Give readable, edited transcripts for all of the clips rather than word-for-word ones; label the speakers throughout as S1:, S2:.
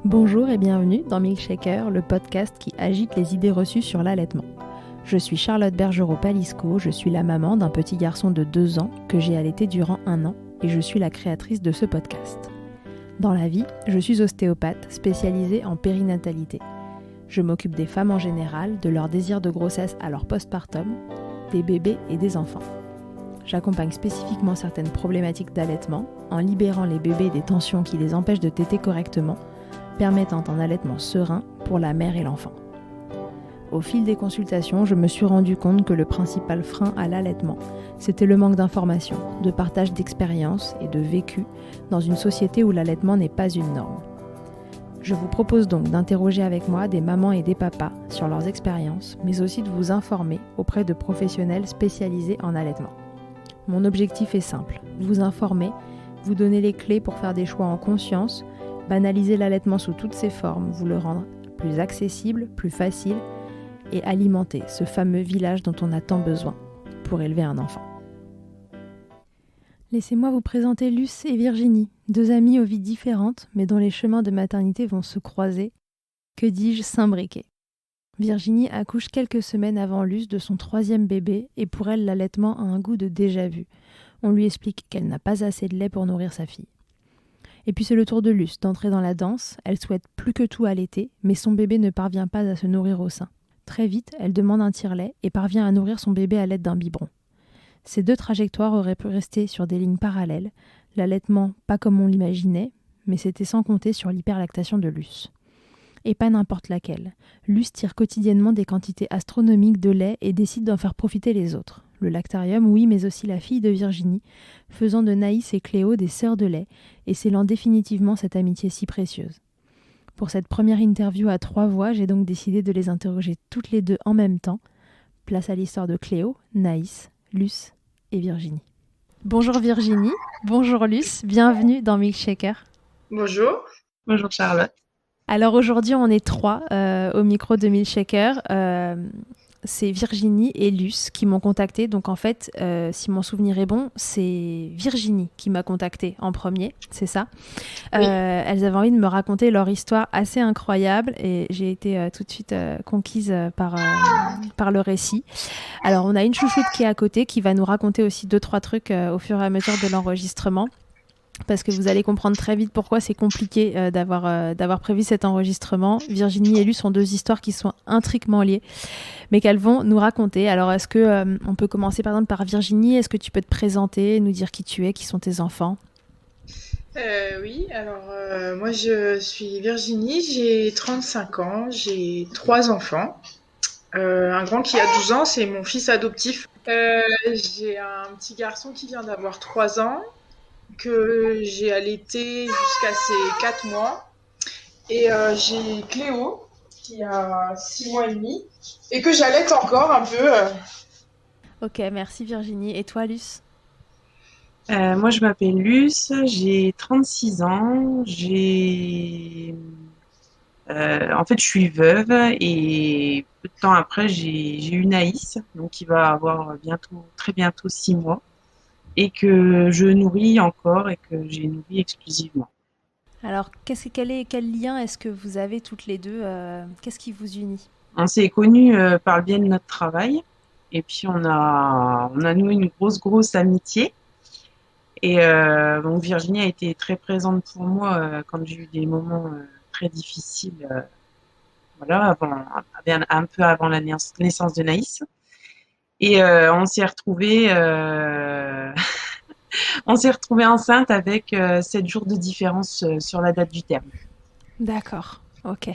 S1: Bonjour et bienvenue dans Milkshaker, le podcast qui agite les idées reçues sur l'allaitement. Je suis Charlotte Bergerot-Palisco, je suis la maman d'un petit garçon de 2 ans que j'ai allaité durant 1 an et je suis la créatrice de ce podcast. Dans la vie, je suis ostéopathe spécialisée en périnatalité. Je m'occupe des femmes en général, de leur désir de grossesse à leur postpartum, des bébés et des enfants. J'accompagne spécifiquement certaines problématiques d'allaitement en libérant les bébés des tensions qui les empêchent de téter correctement, permettant un allaitement serein pour la mère et l'enfant. Au fil des consultations, je me suis rendu compte que le principal frein à l'allaitement, c'était le manque d'informations, de partage d'expériences et de vécu dans une société où l'allaitement n'est pas une norme. Je vous propose donc d'interroger avec moi des mamans et des papas sur leurs expériences, mais aussi de vous informer auprès de professionnels spécialisés en allaitement. Mon objectif est simple, vous informer, vous donner les clés pour faire des choix en conscience, banaliser l'allaitement sous toutes ses formes, vous le rendre plus accessible, plus facile et alimenter ce fameux village dont on a tant besoin pour élever un enfant. Laissez-moi vous présenter Luce et Virginie, 2 amies aux vies différentes mais dont les chemins de maternité vont se croiser, que dis-je, s'imbriquer. Virginie accouche quelques semaines avant Luce de son 3e bébé et pour elle l'allaitement a un goût de déjà-vu. On lui explique qu'elle n'a pas assez de lait pour nourrir sa fille. Et puis c'est le tour de Luce d'entrer dans la danse, elle souhaite plus que tout allaiter, mais son bébé ne parvient pas à se nourrir au sein. Très vite, elle demande un tire-lait et parvient à nourrir son bébé à l'aide d'un biberon. Ces 2 trajectoires auraient pu rester sur des lignes parallèles, l'allaitement pas comme on l'imaginait, mais c'était sans compter sur l'hyperlactation de Luce. Et pas n'importe laquelle. Luce tire quotidiennement des quantités astronomiques de lait et décide d'en faire profiter les autres. Le lactarium, oui, mais aussi la fille de Virginie, faisant de Naïs et Cléo des sœurs de lait et scellant définitivement cette amitié si précieuse. Pour cette première interview à 3 voix, j'ai donc décidé de les interroger toutes les 2 en même temps. Place à l'histoire de Cléo, Naïs, Luce et Virginie. Bonjour Virginie, bonjour Luce, bienvenue dans Milkshaker.
S2: Bonjour.
S3: Bonjour Charlotte.
S1: Alors aujourd'hui on est 3 au micro de Milkshaker. C'est Virginie et Luce qui m'ont contactée. Donc en fait, si mon souvenir est bon, c'est Virginie qui m'a contactée en premier, c'est ça.
S2: Oui.
S1: Elles avaient envie de me raconter leur histoire assez incroyable et j'ai été tout de suite conquise par le récit. Alors on a une chouchoute qui est à côté qui va nous raconter aussi 2-3 trucs au fur et à mesure de l'enregistrement. Parce que vous allez comprendre très vite pourquoi c'est compliqué d'avoir prévu cet enregistrement. Virginie et Luce sont 2 histoires qui sont intriquement liées, mais qu'elles vont nous raconter. Alors, est-ce que on peut commencer par exemple par Virginie? Est-ce que tu peux te présenter, nous dire qui tu es, qui sont tes enfants?
S2: Oui, alors moi je suis Virginie, j'ai 35 ans, j'ai 3 enfants. Un grand qui a 12 ans, c'est mon fils adoptif. J'ai un petit garçon qui vient d'avoir 3 ans, que j'ai allaité jusqu'à ses 4 mois. Et j'ai Cléo, qui a 6 mois et demi, et que j'allaite encore un peu.
S1: Ok, merci Virginie. Et toi, Luce?
S3: Moi, je m'appelle Luce, j'ai 36 ans, en fait, je suis veuve et peu de temps après, j'ai eu Naïs, donc qui va avoir très bientôt 6 mois, et que je nourris encore et que j'ai nourri exclusivement.
S1: Alors, quel lien est-ce que vous avez toutes les 2? Qu'est-ce qui vous unit?
S3: On s'est connus par le biais de notre travail, et puis on a noué une grosse amitié. Et donc Virginie a été très présente pour moi quand j'ai eu des moments très difficiles, voilà, un peu avant la naissance de Naïs. Et on s'est retrouvés, on s'est retrouvés enceintes avec 7 jours de différence sur la date du terme.
S1: D'accord, ok.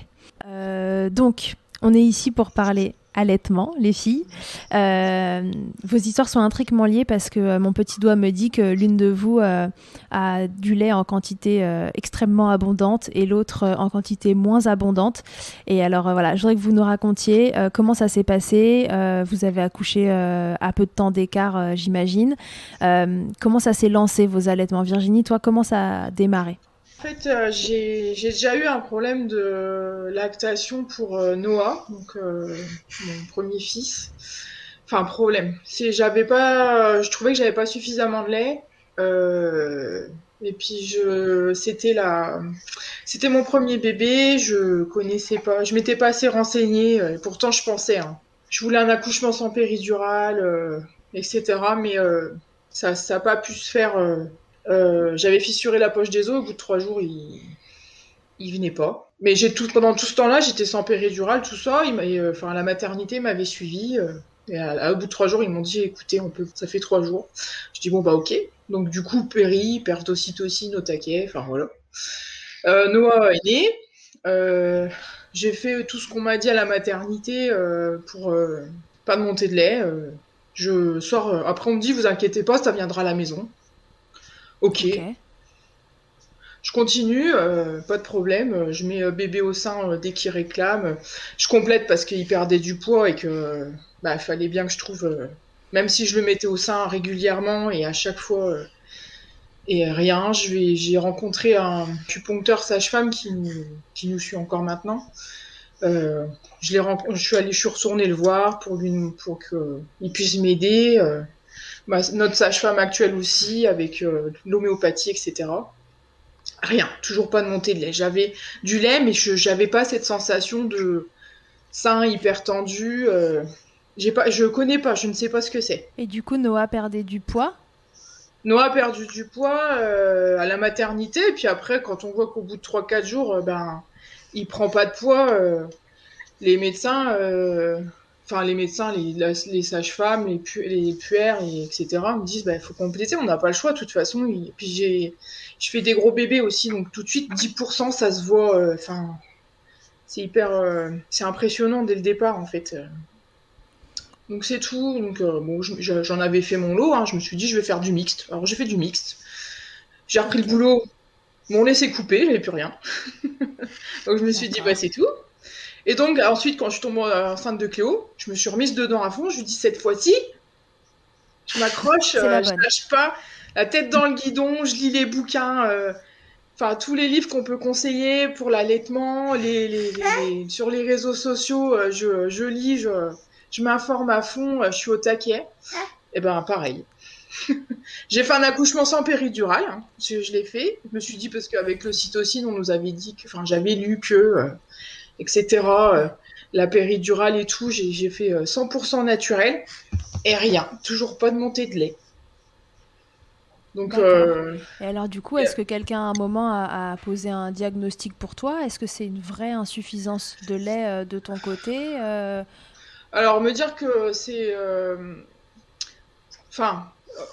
S1: Donc, on est ici pour parler allaitement, les filles. Vos histoires sont intriquement liées parce que mon petit doigt me dit que l'une de vous a du lait en quantité extrêmement abondante et l'autre en quantité moins abondante. Et alors voilà, je voudrais que vous nous racontiez comment ça s'est passé. Vous avez accouché à peu de temps d'écart, j'imagine. Comment ça s'est lancé, vos allaitements? Virginie, toi, comment ça a démarré?
S2: En fait, j'ai déjà eu un problème de lactation pour Noah, donc mon premier fils. Enfin, problème. Je trouvais que j'avais pas suffisamment de lait. Euh, Et puis c'était mon premier bébé, je connaissais pas, je m'étais pas assez renseignée, pourtant je pensais, hein. Je voulais un accouchement sans péridurale, etc. Mais ça a pas pu se faire. J'avais fissuré la poche des os, au bout de 3 jours, il venait pas. Mais pendant tout ce temps-là, j'étais sans péridurale, tout ça. Enfin, la maternité m'avait suivi. Et au bout de 3 jours, ils m'ont dit, écoutez, ça fait 3 jours. Je dis bon bah ok. Donc du coup, perte d'ocytocine au taquet. Enfin voilà. Noah est né. J'ai fait tout ce qu'on m'a dit à la maternité pour pas de montée de lait. Je sors. Après, on me dit, vous inquiétez pas, ça viendra à la maison. Ok.
S1: Ok.
S2: Je continue, pas de problème. Je mets bébé au sein dès qu'il réclame. Je complète parce qu'il perdait du poids et que bah, fallait bien que je trouve. Même si je le mettais au sein régulièrement et à chaque fois. Et rien, j'ai rencontré un acupuncteur sage-femme qui nous suit encore maintenant. Je suis retournée le voir pour qu'il puisse m'aider. Notre sage-femme actuelle aussi, avec l'homéopathie, etc. Rien, toujours pas de montée de lait. J'avais du lait, mais j'avais pas cette sensation de sein hyper tendu. Je connais pas, je ne sais pas ce que c'est.
S1: Et du coup, Noah perdait du poids.
S2: Noah a perdu du poids à la maternité, et puis après, quand on voit qu'au bout de 3-4 jours, ben, il prend pas de poids, les médecins, les sages-femmes, les puères, etc., me disent bah, il faut compléter, on n'a pas le choix de toute façon. Et puis je fais des gros bébés aussi, donc tout de suite, 10%, ça se voit. C'est impressionnant dès le départ en fait. Donc c'est tout. Donc bon, j'en avais fait mon lot. Hein. Je me suis dit je vais faire du mixte. Alors j'ai fait du mixte. J'ai repris le boulot. Mon lait s'est coupé, j'avais plus rien. Donc je me suis dit bah c'est tout. Et donc ensuite quand je tombe enceinte de Cléo, je me suis remise dedans à fond. Je lui dis cette fois-ci, je m'accroche, je lâche pas, la tête dans le guidon, je lis les bouquins. Enfin, tous les livres qu'on peut conseiller pour l'allaitement, sur les réseaux sociaux, je lis, je m'informe à fond, je suis au taquet. Et ben pareil. J'ai fait un accouchement sans péridurale, hein, je l'ai fait. Je me suis dit parce qu'avec l'ocytocine, on nous avait dit que, enfin, j'avais lu que, etc. La péridurale et tout, j'ai fait 100% naturel et rien, toujours pas de montée de lait. Donc,
S1: et alors du coup, est-ce que quelqu'un à un moment a posé un diagnostic pour toi? Est-ce que c'est une vraie insuffisance de lait de ton côté?
S2: Alors, me dire que c'est... Enfin,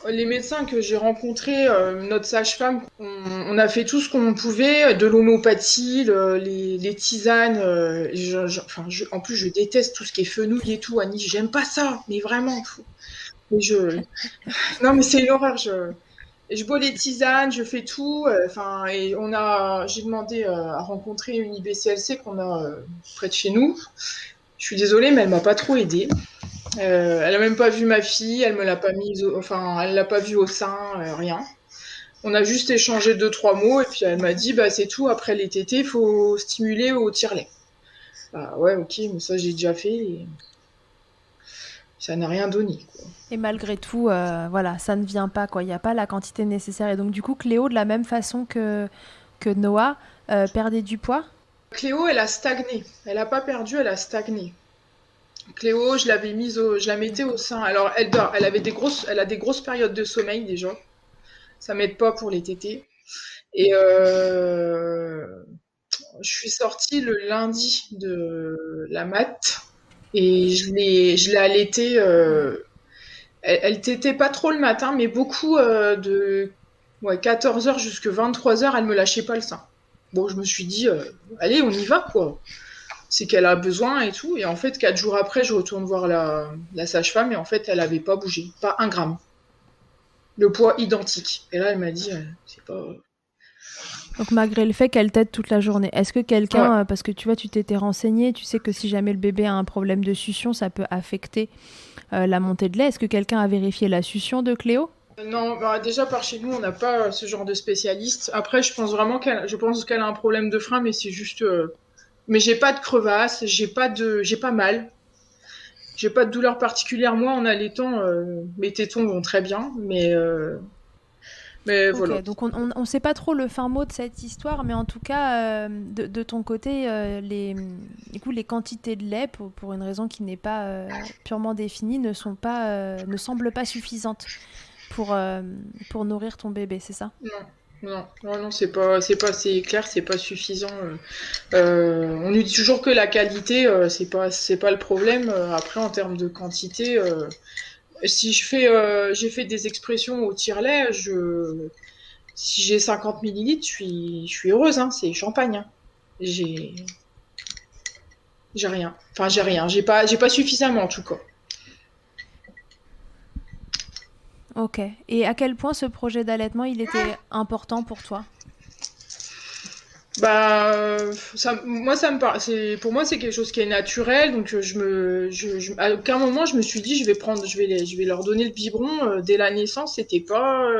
S2: les médecins que j'ai rencontrés, notre sage-femme, on a fait tout ce qu'on pouvait, de l'homéopathie, les tisanes. En plus, je déteste tout ce qui est fenouil et tout, Annie. J'aime pas ça, mais vraiment. Mais non, mais c'est une horreur. Je bois les tisanes, je fais tout. J'ai demandé à rencontrer une IBCLC qu'on a près de chez nous. Je suis désolée, mais elle m'a pas trop aidée. Elle a même pas vu ma fille, elle me l'a pas elle l'a pas vue au sein, rien. On a juste échangé 2-3 mots et puis elle m'a dit bah c'est tout. Après les tétés, faut stimuler au tire-lait. Bah ouais, ok, mais ça j'ai déjà fait. Et ça n'a rien donné, quoi.
S1: Et malgré tout, voilà, ça ne vient pas, quoi. Il n'y a pas la quantité nécessaire. Et donc du coup, Cléo, de la même façon que Noah, perdait du poids?
S2: Cléo, elle a stagné. Elle a pas perdu, elle a stagné. Cléo, je la mettais au sein. Alors, elle dort. Elle a des grosses périodes de sommeil déjà. Ça m'aide pas pour les tétés. Et je suis sortie le lundi de la mat et je l'ai allaitée. Elle tétait pas trop le matin, mais beaucoup de 14h jusqu'à 23h, elle me lâchait pas le sein. Bon, je me suis dit, allez, on y va, quoi. C'est qu'elle a besoin et tout. Et en fait, 4 jours après, je retourne voir la sage-femme et en fait, elle avait pas bougé, pas 1 gramme. Le poids identique. Et là, elle m'a dit, c'est pas...
S1: Donc malgré le fait qu'elle t'aide toute la journée, est-ce que quelqu'un, parce que tu vois, tu t'étais renseigné, tu sais que si jamais le bébé a un problème de succion, ça peut affecter la montée de lait. Est-ce que quelqu'un a vérifié la succion de Cléo?
S2: Non, bah déjà par chez nous, on n'a pas ce genre de spécialiste. Après, je pense vraiment qu'elle a un problème de frein, mais c'est juste... Mais j'ai pas de crevasse, j'ai pas mal. J'ai pas de douleur particulière. Moi, en allaitant, mes tétons vont très bien, mais Mais
S1: Ok,
S2: voilà.
S1: donc on sait pas trop le fin mot de cette histoire, mais en tout cas, de ton côté, du coup, les quantités de lait, pour une raison qui n'est pas purement définie, ne semblent pas suffisantes pour, euh, pour nourrir ton bébé, c'est ça?
S2: Non, non, c'est clair, c'est pas suffisant. On nous dit toujours que la qualité, c'est pas le problème. Après, en termes de quantité, si j'ai fait des expressions au tire-lait, si j'ai 50 millilitres, je suis heureuse, hein, c'est champagne, hein. J'ai, j'ai rien. Enfin, j'ai rien. J'ai pas suffisamment, en tout cas.
S1: Ok. Et à quel point ce projet d'allaitement, il était important pour toi?
S2: Bah, moi, pour moi, c'est quelque chose qui est naturel. Donc, à aucun moment, je me suis dit, je vais leur donner le biberon dès la naissance. C'était pas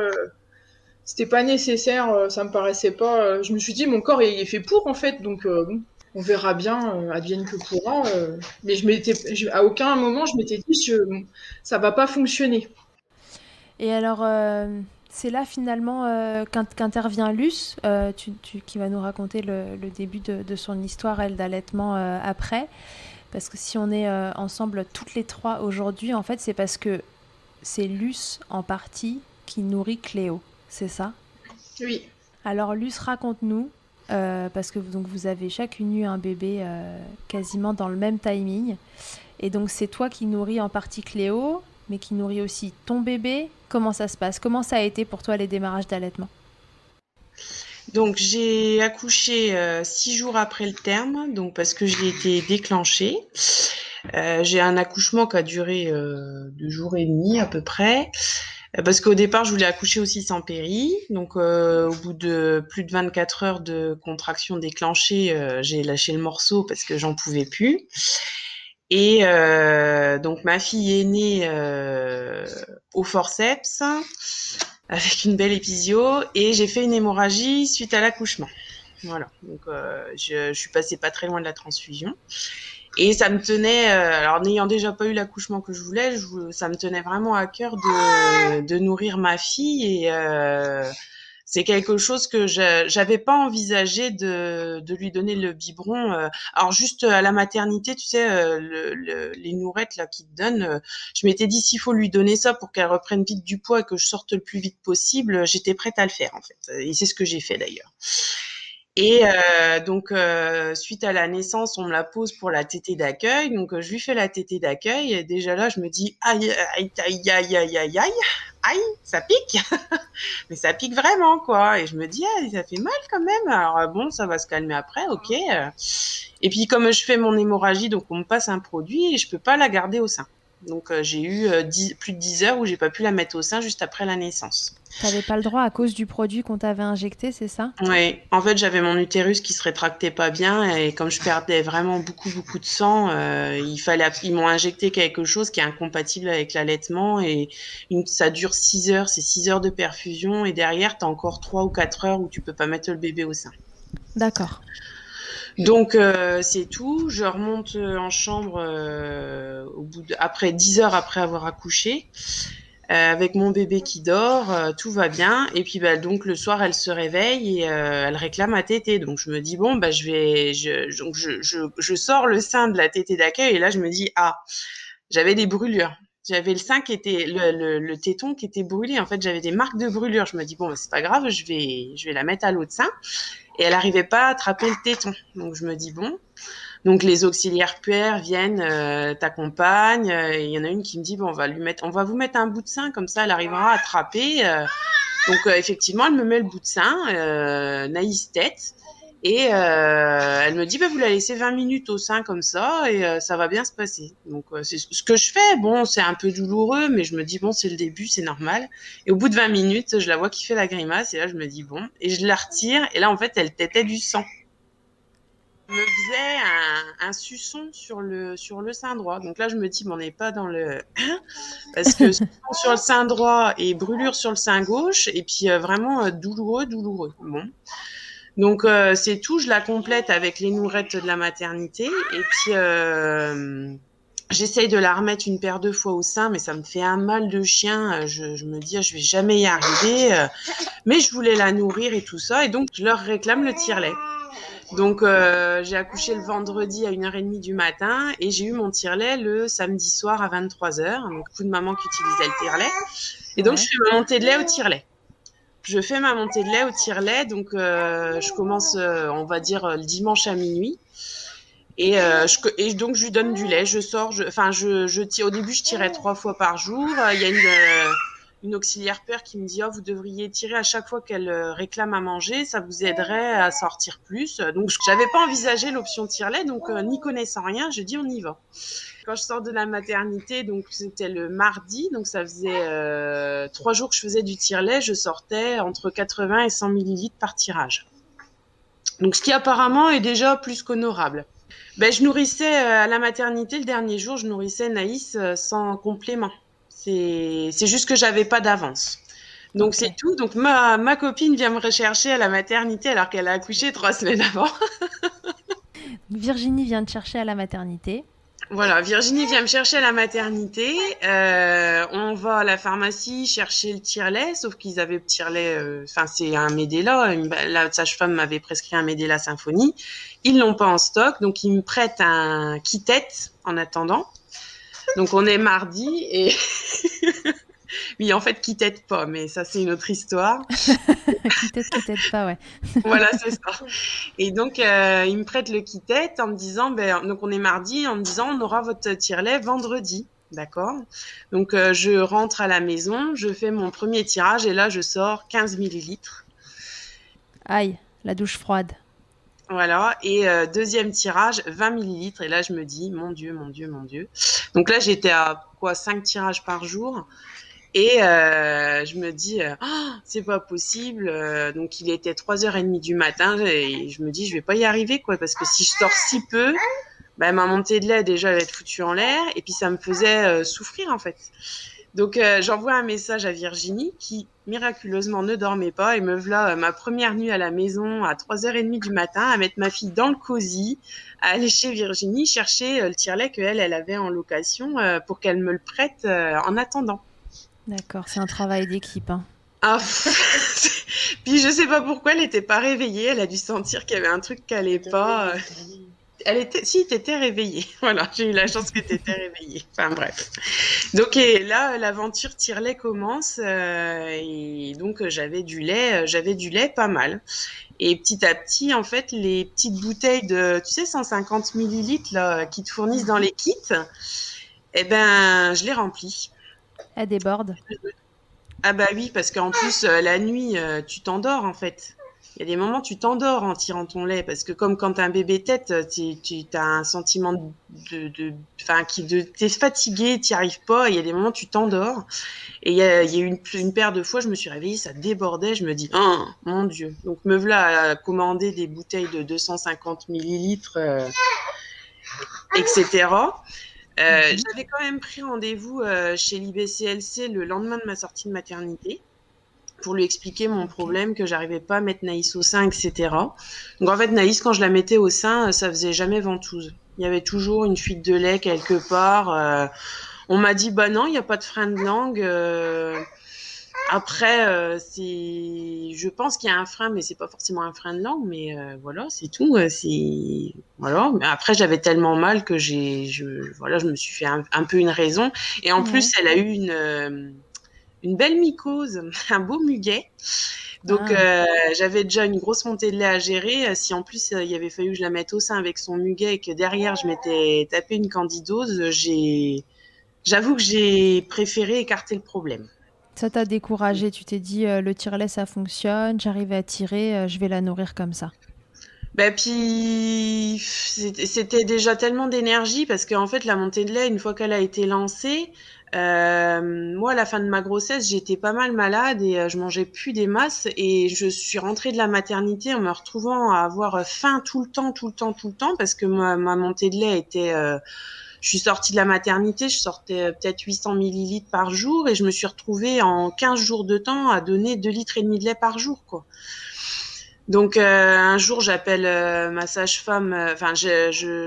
S2: nécessaire. Ça me paraissait pas. Je me suis dit, mon corps, il est fait pour, en fait. Donc, bon, on verra bien, advienne que pourra. Mais à aucun moment, je m'étais dit, ça va pas fonctionner.
S1: Et alors, c'est là finalement qu'intervient Luce, qui va nous raconter le début de son histoire, elle, d'allaitement après. Parce que si on est ensemble toutes les trois aujourd'hui, en fait, c'est parce que c'est Luce en partie qui nourrit Cléo, c'est ça?
S2: Oui.
S1: Alors Luce, raconte-nous, parce que donc, vous avez chacune eu un bébé quasiment dans le même timing. Et donc c'est toi qui nourris en partie Cléo, mais qui nourrit aussi ton bébé. Comment ça se passe? Comment ça a été pour toi les démarrages d'allaitement?
S3: Donc j'ai accouché 6 jours après le terme, donc parce que j'ai été déclenchée. J'ai un accouchement qui a duré 2 jours et demi à peu près. Parce qu'au départ, je voulais accoucher aussi sans péri. Donc, au bout de plus de 24 heures de contraction déclenchée, j'ai lâché le morceau parce que j'en pouvais plus. Et donc, ma fille est née au forceps avec une belle épisio et j'ai fait une hémorragie suite à l'accouchement. Voilà. Donc, je suis passée pas très loin de la transfusion. Et ça me tenait, alors n'ayant déjà pas eu l'accouchement que je voulais, ça me tenait vraiment à cœur de nourrir ma fille et c'est quelque chose que j'avais pas envisagé de lui donner le biberon. Alors juste à la maternité, tu sais, les nourettes là qui te donnent, je m'étais dit s'il faut lui donner ça pour qu'elle reprenne vite du poids et que je sorte le plus vite possible, j'étais prête à le faire en fait. Et c'est ce que j'ai fait d'ailleurs. Et donc, suite à la naissance, on me la pose pour la tétée d'accueil. Donc, je lui fais la tétée d'accueil. Et déjà là, je me dis, aïe, aïe, aïe, aïe, aïe, aïe, aïe, aïe, ça pique. Mais ça pique vraiment, quoi. Et je me dis, ah, ça fait mal quand même. Alors, bon, ça va se calmer après, ok. Et puis, comme je fais mon hémorragie, donc on me passe un produit et je peux pas la garder au sein. Donc, j'ai eu plus de 10 heures où j'ai pas pu la mettre au sein juste après la naissance.
S1: T'avais pas le droit à cause du produit qu'on t'avait injecté, c'est ça?
S3: Ouais, en fait, j'avais mon utérus qui se rétractait pas bien et comme je perdais vraiment beaucoup de sang, ils m'ont injecté quelque chose qui est incompatible avec l'allaitement et ça dure 6 heures, c'est 6 heures de perfusion et derrière, t'as encore 3 ou 4 heures où tu peux pas mettre le bébé au sein.
S1: D'accord.
S3: Donc, c'est tout. Je remonte en chambre après 10 heures après avoir accouché. Avec mon bébé qui dort, tout va bien. Et puis bah, donc le soir, elle se réveille et elle réclame à tétée. Donc je me dis bon bah je sors le sein de la tétée d'accueil et là je me dis ah j'avais des brûlures. J'avais le sein qui était le téton qui était brûlé. En fait j'avais des marques de brûlure. Je me dis bon bah, c'est pas grave, je vais la mettre à l'autre sein. Et elle arrivait pas à attraper le téton. Donc je me dis bon. Donc les auxiliaires puères viennent, t'accompagnent. Il y en a une qui me dit bon, on va vous mettre un bout de sein comme ça, elle arrivera à attraper. Donc effectivement, elle me met le bout de sein, naïs tête, et elle me dit bah, vous la laissez 20 minutes au sein comme ça et ça va bien se passer. Donc c'est ce que je fais. Bon, c'est un peu douloureux, mais je me dis bon, c'est le début, c'est normal. Et au bout de 20 minutes, je la vois qui fait la grimace et là je me dis bon, et je la retire et là en fait elle tétait du sang. Me faisait un suçon sur le sein droit. Donc là, je me dis, mais on n'est pas dans le... Parce que suçon sur le sein droit et brûlure sur le sein gauche, et puis vraiment douloureux. Bon. Donc c'est tout, je la complète avec les nourettes de la maternité, et puis J'essaye de la remettre une paire de fois au sein, mais ça me fait un mal de chien. Je me dis, je vais jamais y arriver. Mais je voulais la nourrir et tout ça. Et donc, je leur réclame le tire-lait. Donc, j'ai accouché le vendredi à 1h30 du matin et j'ai eu mon tire-lait le samedi soir à 23h. Donc, beaucoup de mamans qui utilisaient le tire-lait. Et donc, je fais ma montée de lait au tire-lait. Je fais ma montée de lait au tire-lait. Donc, je commence, on va dire, le dimanche à minuit. Et donc, je lui donne du lait. Je sors, je tire. Au début, je tirais 3 fois par jour. Il y a une auxiliaire père qui me dit vous devriez tirer à chaque fois qu'elle réclame à manger, ça vous aiderait à sortir plus. Donc j'avais pas envisagé l'option tire-lait, donc n'y connaissant rien, je dis on y va. Quand je sors de la maternité, donc c'était le mardi, donc ça faisait 3 jours que je faisais du tire-lait, je sortais entre 80 et 100 millilitres par tirage. Donc ce qui apparemment est déjà plus qu'honorable. Je nourrissais à la maternité le dernier jour, je nourrissais Naïs sans complément. C'est juste que j'avais pas d'avance. Donc c'est tout. Donc ma copine vient me rechercher à la maternité alors qu'elle a accouché 3 semaines avant.
S1: Virginie vient te chercher à la maternité.
S3: Voilà, Virginie vient me chercher à la maternité. On va à la pharmacie chercher le tire-lait, sauf qu'ils avaient le tire-lait. C'est un Medela. La sage-femme m'avait prescrit un Medela Symphonie. Ils l'ont pas en stock, donc ils me prêtent un Kit-Tête en attendant. Donc on est mardi et oui, en fait, qui t'aide pas, mais ça c'est une autre histoire.
S1: Qui t'aide pas, ouais.
S3: Voilà, c'est ça. Et donc il me prête le Kit-Tête en me disant, donc on est mardi, en me disant on aura votre tire-lait vendredi. D'accord. Donc je rentre à la maison, je fais mon premier tirage et là je sors 15 millilitres.
S1: Aïe, la douche froide.
S3: Voilà, et deuxième tirage, 20 millilitres. Et là, je me dis, mon Dieu, mon Dieu, mon Dieu. Donc là, j'étais à 5 tirages par jour. Et je me dis, c'est pas possible. Donc il était 3h30 du matin et je me dis, je vais pas y arriver, quoi. Parce que si je sors si peu, ma montée de lait, déjà, elle va être foutue en l'air. Et puis ça me faisait souffrir, en fait. Donc j'envoie un message à Virginie qui miraculeusement ne dormait pas et me voilà ma première nuit à la maison à 3h30 du matin à mettre ma fille dans le cosy, à aller chez Virginie chercher le tire-lait qu'elle avait en location pour qu'elle me le prête en attendant.
S1: D'accord, c'est un travail d'équipe. Hein.
S3: Puis je sais pas pourquoi elle était pas réveillée, elle a dû sentir qu'il y avait un truc qui allait pas. T'étais réveillée. Voilà, j'ai eu la chance que t'étais réveillée. Enfin bref. Donc et là, l'aventure tire-lait commence et donc j'avais du lait pas mal. Et petit à petit, en fait, les petites bouteilles de, 150 millilitres là qui te fournissent dans les kits, je les remplis.
S1: Elle déborde.
S3: Ah bah oui, parce qu'en plus la nuit, tu t'endors en fait. Il y a des moments tu t'endors en tirant ton lait parce que comme quand t'as un bébé tête, tu as un sentiment t'es fatigué, t'y arrives pas. Il y a des moments tu t'endors. Et il y a eu une paire de fois, je me suis réveillée, ça débordait. Je me dis, oh mon Dieu. Donc me voilà à commander des bouteilles de 250 millilitres, etc. J'avais quand même pris rendez-vous chez l'IBCLC le lendemain de ma sortie de maternité pour lui expliquer mon problème, que j'arrivais pas à mettre Naïs au sein, etc. Donc en fait, Naïs, quand je la mettais au sein, ça faisait jamais ventouse. Il y avait toujours une fuite de lait quelque part. On m'a dit, non, il n'y a pas de frein de langue. Après, je pense qu'il y a un frein, mais c'est pas forcément un frein de langue, mais voilà, c'est tout. Voilà. Mais après, j'avais tellement mal que je me suis fait un peu une raison. Et en plus, elle a eu une belle mycose, un beau muguet. Donc, j'avais déjà une grosse montée de lait à gérer. Si en plus, il avait fallu que je la mette au sein avec son muguet et que derrière, je m'étais tapé une candidose, j'avoue que j'ai préféré écarter le problème.
S1: Ça t'a découragé, tu t'es dit le tire-lait ça fonctionne, j'arrive à tirer, je vais la nourrir comme ça.
S3: Puis c'était déjà tellement d'énergie parce qu'en fait la montée de lait, une fois qu'elle a été lancée, moi à la fin de ma grossesse j'étais pas mal malade et je mangeais plus des masses et je suis rentrée de la maternité en me retrouvant à avoir faim tout le temps parce que ma montée de lait était... Je suis sortie de la maternité, je sortais peut-être 800 millilitres par jour et je me suis retrouvée en 15 jours de temps à donner 2,5 litres de lait par jour, quoi. Donc un jour j'appelle ma sage-femme,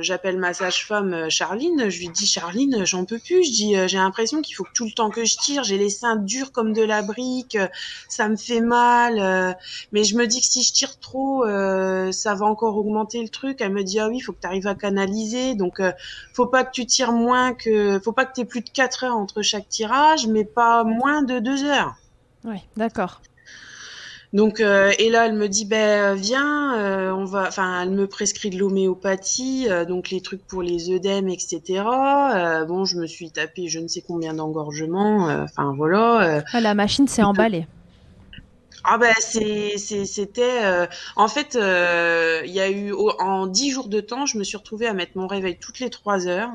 S3: j'appelle ma sage-femme Charline, je lui dis Charline, j'en peux plus, je dis j'ai l'impression qu'il faut que tout le temps que je tire, j'ai les seins durs comme de la brique, ça me fait mal, mais je me dis que si je tire trop, ça va encore augmenter le truc. Elle me dit ah oui, il faut que tu arrives à canaliser, donc faut pas que tu tires faut pas que tu aies plus de 4 heures entre chaque tirage, mais pas moins de 2 heures.
S1: Ouais, d'accord.
S3: Donc et là elle me dit ben viens elle me prescrit de l'homéopathie donc les trucs pour les œdèmes etc. Bon je me suis tapé je ne sais combien d'engorgements voilà.
S1: Ah, la machine s'est emballée.
S3: Ah ben c'était en fait il y a eu en 10 jours de temps je me suis retrouvée à mettre mon réveil toutes les 3 heures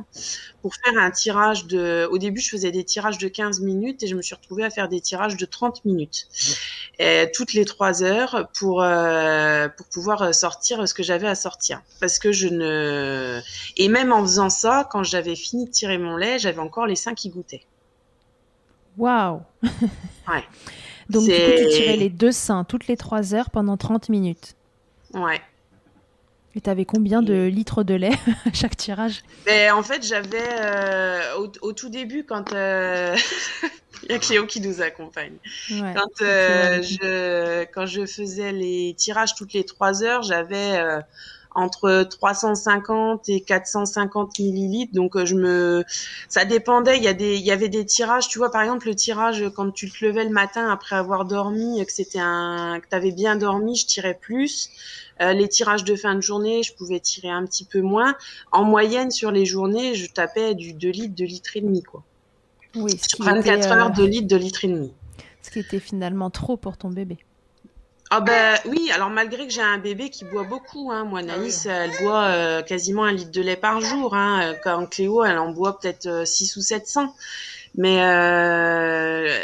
S3: pour faire un tirage au début je faisais des tirages de 15 minutes et je me suis retrouvée à faire des tirages de 30 minutes toutes les 3 heures pour pouvoir sortir ce que j'avais à sortir parce que et même en faisant ça quand j'avais fini de tirer mon lait j'avais encore les seins qui goûtaient.
S1: Waouh.
S3: Ouais.
S1: Donc, du coup, tu tirais les 2 seins toutes les 3 heures pendant 30 minutes.
S3: Ouais.
S1: Et tu avais combien de litres de lait à chaque tirage?
S3: En fait, j'avais au tout début, quand il y a Cléo qui nous accompagne.
S1: Ouais,
S3: Quand je faisais les tirages toutes les 3 heures, j'avais entre 350 et 450 millilitres. Donc ça dépendait. Il y avait des tirages. Tu vois, par exemple, le tirage quand tu te levais le matin après avoir dormi, que t'avais bien dormi, je tirais plus. Les tirages de fin de journée, je pouvais tirer un petit peu moins. En moyenne, sur les journées, je tapais du 2 litres, 2 litres et demi, quoi.
S1: Oui,
S3: sur 24 heures, 2 litres, 2 litres et demi.
S1: Ce qui était finalement trop pour ton bébé.
S3: Ah ben oui, alors malgré que j'ai un bébé qui boit beaucoup, hein, moi Naïs, elle boit quasiment 1 litre de lait par jour, hein, quand Cléo, elle en boit peut-être 6 ou 700. Mais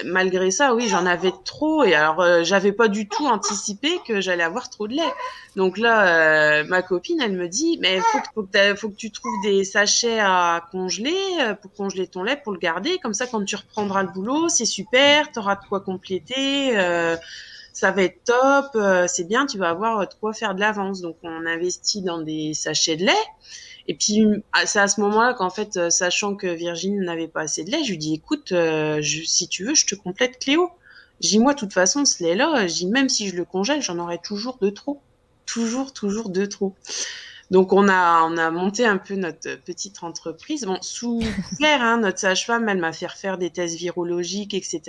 S3: malgré ça, oui, j'en avais trop et alors j'avais pas du tout anticipé que j'allais avoir trop de lait. Donc là, ma copine, elle me dit, mais faut que tu trouves des sachets à congeler pour congeler ton lait, pour le garder. Comme ça, quand tu reprendras le boulot, c'est super, t'auras de quoi compléter. Ça va être top, c'est bien, tu vas avoir de quoi faire de l'avance. Donc on investit dans des sachets de lait. Et puis c'est à ce moment-là qu'en fait, sachant que Virginie n'avait pas assez de lait, je lui dis écoute, si tu veux, je te complète Cléo. Je dis moi, de toute façon, ce lait-là, je dis même si je le congèle, j'en aurai toujours de trop, toujours de trop. Donc on a monté un peu notre petite entreprise. Bon, sous couvert, hein, notre sage-femme, elle m'a fait refaire des tests virologiques, etc.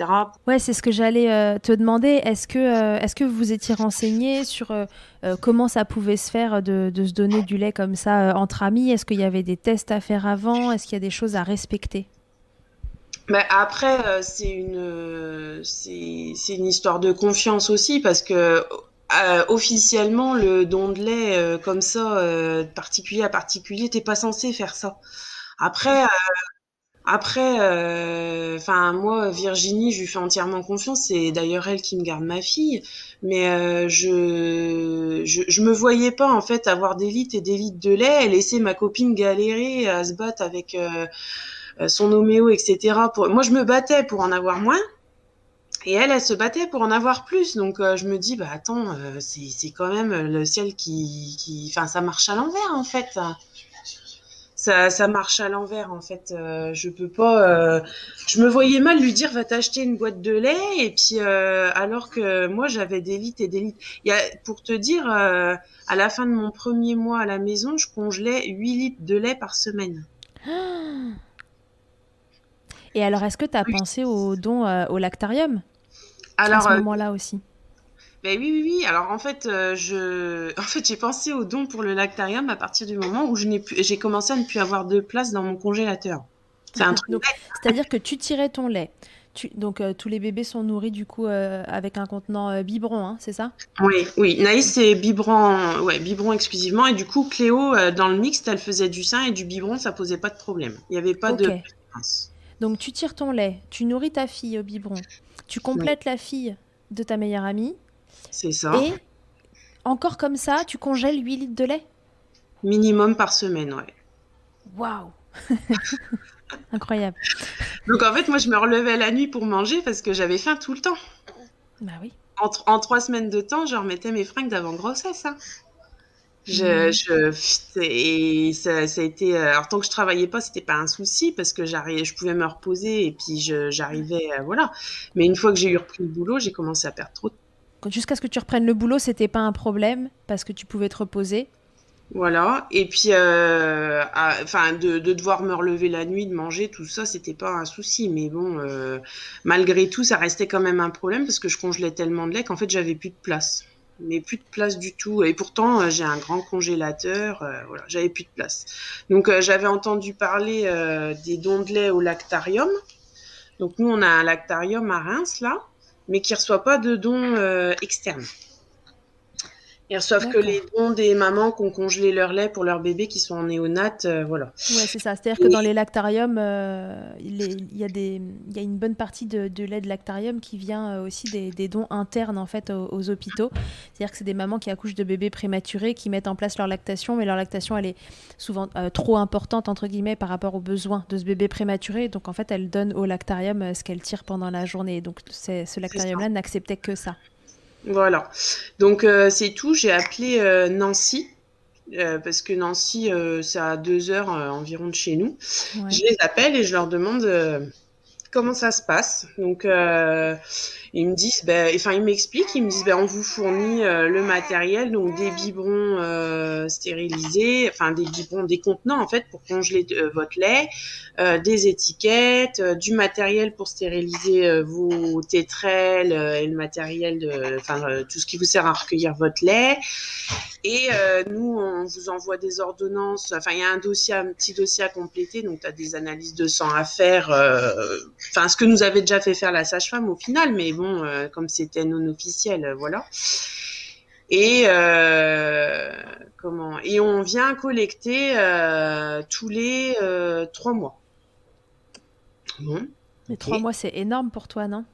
S1: Ouais, c'est ce que j'allais te demander. Est-ce que vous étiez renseigné sur comment ça pouvait se faire de se donner du lait comme ça entre amis? Est-ce qu'il y avait des tests à faire avant? Est-ce qu'il y a des choses à respecter?
S3: Mais après, c'est une histoire de confiance aussi parce que officiellement, le don de lait comme ça, particulier à particulier, t'es pas censé faire ça. Après, moi, Virginie, je lui fais entièrement confiance. C'est d'ailleurs elle qui me garde ma fille. Mais je me voyais pas en fait avoir des litres et des litres de lait et laisser ma copine galérer à se battre avec son homéo, etc. Moi, je me battais pour en avoir moins. Et elle se battait pour en avoir plus. Donc, je me dis, bah attends, c'est quand même le ciel enfin, ça marche à l'envers, en fait. Ça marche à l'envers, en fait. Je peux pas. Je me voyais mal lui dire, va t'acheter une boîte de lait. Et puis, alors que moi, j'avais des litres et des litres. Pour te dire, à la fin de mon premier mois à la maison, je congelais 8 litres de lait par semaine.
S1: Et alors, est-ce que tu as pensé au don au lactarium
S3: à
S1: ce moment-là aussi?
S3: Ben oui. Alors en fait, j'ai pensé au don pour le lactarium à partir du moment où j'ai commencé à ne plus avoir de place dans mon congélateur. C'est un truc.
S1: Donc, c'est-à-dire que tu tirais ton lait. Donc tous les bébés sont nourris du coup avec un contenant biberon, hein, c'est ça?
S3: Oui. Naïs c'est biberon exclusivement et du coup Cléo dans le mixte elle faisait du sein et du biberon, ça posait pas de problème. Il y avait pas de préférence.
S1: Donc tu tires ton lait, tu nourris ta fille au biberon, tu complètes la fille de ta meilleure amie.
S3: C'est ça.
S1: Et encore comme ça, tu congèles 8 litres de lait?
S3: Minimum par semaine, ouais.
S1: Waouh. Incroyable.
S3: Donc en fait, moi je me relevais la nuit pour manger parce que j'avais faim tout le temps.
S1: Bah oui.
S3: en 3 semaines de temps, je remettais mes fringues d'avant grossesse. Hein.
S1: Mhm.
S3: Et ça a été. Alors tant que je travaillais pas, c'était pas un souci parce que je pouvais me reposer et puis j'arrivais, voilà. Mais une fois que j'ai eu repris le boulot, j'ai commencé à perdre trop de.
S1: Jusqu'à ce que tu reprennes le boulot, c'était pas un problème parce que tu pouvais te reposer.
S3: Voilà. Et puis, enfin, de devoir me relever la nuit, de manger, tout ça, c'était pas un souci. Mais bon, malgré tout, ça restait quand même un problème parce que je congelais tellement de lait qu'en fait, j'avais plus de place. Mais plus de place du tout. Et pourtant, j'ai un grand congélateur. Voilà, j'avais plus de place. Donc, j'avais entendu parler des dons de lait au lactarium. Donc, nous, on a un lactarium à Reims, là, mais qui reçoit pas de dons externes. Ils reçoivent que
S1: D'accord.
S3: les dons des mamans qui ont congelé leur lait pour leurs bébés qui sont en néonat, voilà.
S1: Ouais, c'est ça. C'est-à-dire que dans
S3: Et
S1: les lactariums, il y a une bonne partie de lait de lactarium qui vient aussi des dons internes en fait aux hôpitaux. C'est-à-dire que c'est des mamans qui accouchent de bébés prématurés qui mettent en place leur lactation, mais leur lactation elle est souvent trop importante entre guillemets par rapport aux besoins de ce bébé prématuré. Donc en fait, elles donnent au lactarium ce qu'elles tirent pendant la journée. Donc ce
S3: c'est ça.
S1: lactarium-là n'acceptait que ça.
S3: Voilà. Donc c'est tout. J'ai appelé Nancy. Parce que Nancy, c'est à 2 heures environ de chez nous. Je
S1: Ouais.
S3: les appelle et je leur demande comment ça se passe. Donc ils me disent, enfin ils m'expliquent, ils me disent, on vous fournit le matériel, donc des biberons stérilisés, enfin des biberons, des contenants en fait pour congeler votre lait, des étiquettes, du matériel pour stériliser vos tétrelles et le matériel enfin tout ce qui vous sert à recueillir votre lait. Et nous, on vous envoie des ordonnances. Enfin, il y a un petit dossier à compléter. Donc, tu as des analyses de sang à faire. Enfin, ce que nous avait déjà fait faire la sage-femme au final. Mais bon, comme c'était non officiel, voilà. Et Et on vient collecter tous les 3 mois. Bon,
S1: Les
S3: ok.
S1: 3 mois, c'est énorme pour toi, non?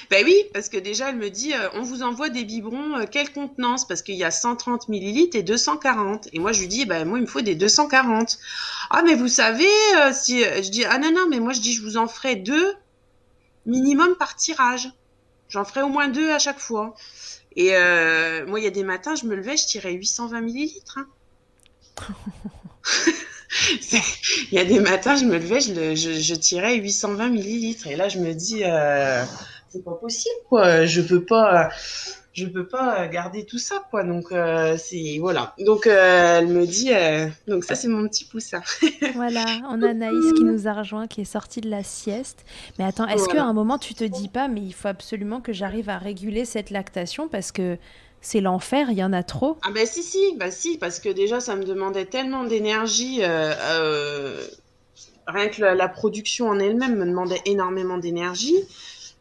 S3: Ben oui, parce que déjà, elle me dit, on vous envoie des biberons, quelle contenance? Parce qu'il y a 130 millilitres et 240. Et moi, je lui dis, moi, il me faut des 240. Ah, mais vous savez, si, je dis, ah non, non, mais moi, je dis, je vous en ferai 2 minimum par tirage. J'en ferai au moins 2 à chaque fois. Et moi, il y a des matins, je me levais, je tirais 820 millilitres. Hein. Il y a des matins, je me levais, je tirais 820 millilitres. Et là, je me dis, c'est pas possible, quoi. Je peux pas garder tout ça, quoi. Donc, c'est, voilà. Donc, elle me dit, donc ça, c'est mon petit poussin.
S1: Voilà, on a Anaïs qui nous a rejoint, qui est sortie de la sieste. Mais attends, est-ce qu'à
S3: Voilà.
S1: un moment tu te dis pas, mais il faut absolument que j'arrive à réguler cette lactation parce que c'est l'enfer, il y en a trop.
S3: Ah, ben, si, parce que déjà, ça me demandait tellement d'énergie, rien que la production en elle-même me demandait énormément d'énergie.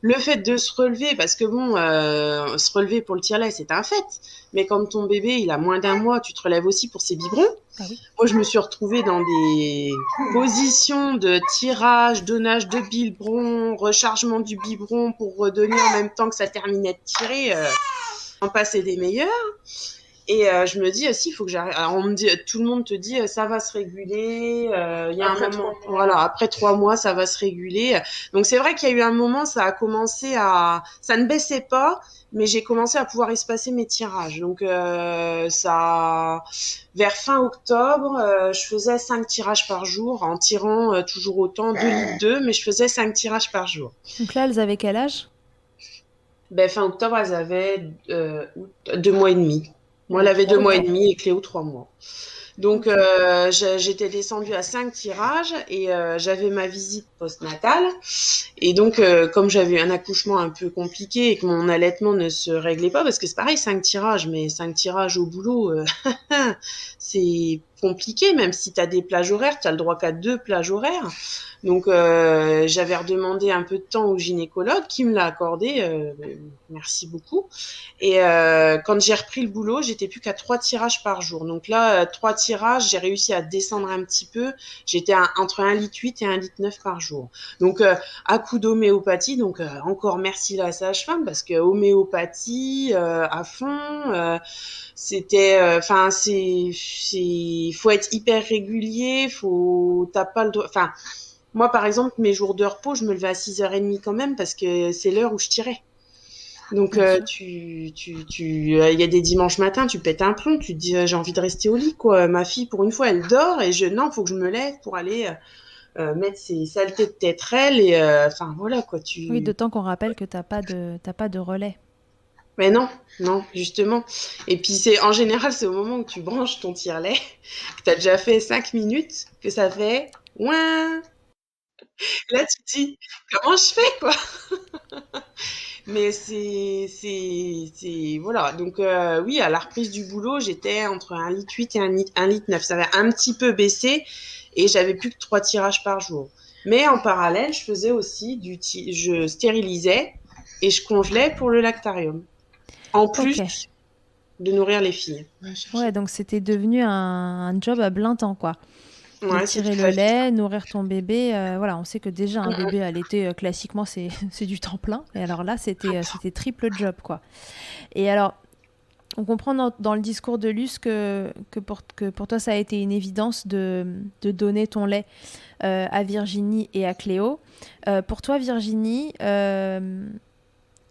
S3: Le fait de se relever, parce que bon, se relever pour le tire-lait, c'est un fait. Mais quand ton bébé, il a moins d'un mois, tu te relèves aussi pour ses biberons.
S1: Bah oui.
S3: Moi, je me suis retrouvée dans des positions de tirage, donnage de biberon, rechargement du biberon pour redonner en même temps que ça terminait de tirer. En passer des meilleurs. Et je me dis, si, il faut que j'arrête. Alors, tout le monde te dit, ça va se réguler. Il y a un moment, voilà, après 3 mois, ça va se réguler. Donc, c'est vrai qu'il y a eu un moment, ça ne baissait pas, mais j'ai commencé à pouvoir espacer mes tirages. Donc, vers fin octobre, je faisais 5 tirages par jour, en tirant toujours autant, 2 litres 2, mais je faisais 5 tirages par jour.
S1: Donc là, elles avaient quel âge?
S3: Fin octobre, elles avaient 2 mois et demi. Moi, elle avait 2 mois et
S1: Ok,
S3: demi et Cléo 3 mois. Donc,
S1: ok.
S3: j'étais descendue à 5 tirages et j'avais ma visite postnatale. Et donc, comme j'avais eu un accouchement un peu compliqué et que mon allaitement ne se réglait pas, parce que c'est pareil, 5 tirages, mais 5 tirages au boulot, c'est compliqué, même si tu as des plages horaires, tu as le droit qu'à 2 plages horaires. Donc, j'avais redemandé un peu de temps au gynécologue qui me l'a accordé. Merci beaucoup. Et quand j'ai repris le boulot, j'étais plus qu'à 3 tirages par jour. Donc là, 3 tirages, j'ai réussi à descendre un petit peu. J'étais entre 1,8 litre et 1,9 litre par jour. Donc, à coup d'homéopathie. Donc, encore merci la sage-femme parce que homéopathie à fond. Enfin, faut être hyper régulier. T'as pas le droit. Enfin, moi, par exemple, mes jours de repos, je me levais à 6h30 quand même parce que c'est l'heure où je tirais.
S4: Donc,
S1: Bien sûr.
S4: il y a des dimanches matins, tu pètes un plomb, tu te dis, j'ai envie de rester au lit, quoi. Ma fille, pour une fois, elle dort et non, faut que je me lève pour aller mettre ses saletés de tétrelle et, enfin, voilà, quoi.
S1: Oui, d'autant qu'on rappelle que t'as pas de relais.
S4: Mais non, non, justement. Et puis, en général, c'est au moment où tu branches ton tire-lait, que t'as déjà fait 5 minutes, que ça fait, ouin. Là, tu te dis, comment je fais, quoi? Mais voilà. Donc, oui, à la reprise du boulot, j'étais entre 1,8 litre et 1,9 litre. Ça avait un petit peu baissé et j'avais plus que 3 tirages par jour. Mais en parallèle, je faisais aussi je stérilisais et je congelais pour le lactarium. En plus
S1: Ok.
S4: de nourrir les filles.
S1: Ouais, donc c'était devenu un job à plein temps, quoi. De
S4: Ouais, c'est
S1: tirer
S4: tout
S1: le
S4: à fait ça.
S1: lait, nourrir ton bébé. Voilà, on sait que déjà un
S4: Mm, mm.
S1: bébé allaité, classiquement, c'est du temps plein. Et alors là, c'était triple job, quoi. Et alors, on comprend dans le discours de Luce que pour toi, ça a été une évidence de donner ton lait à Virginie et à Cléo. Pour toi, Virginie,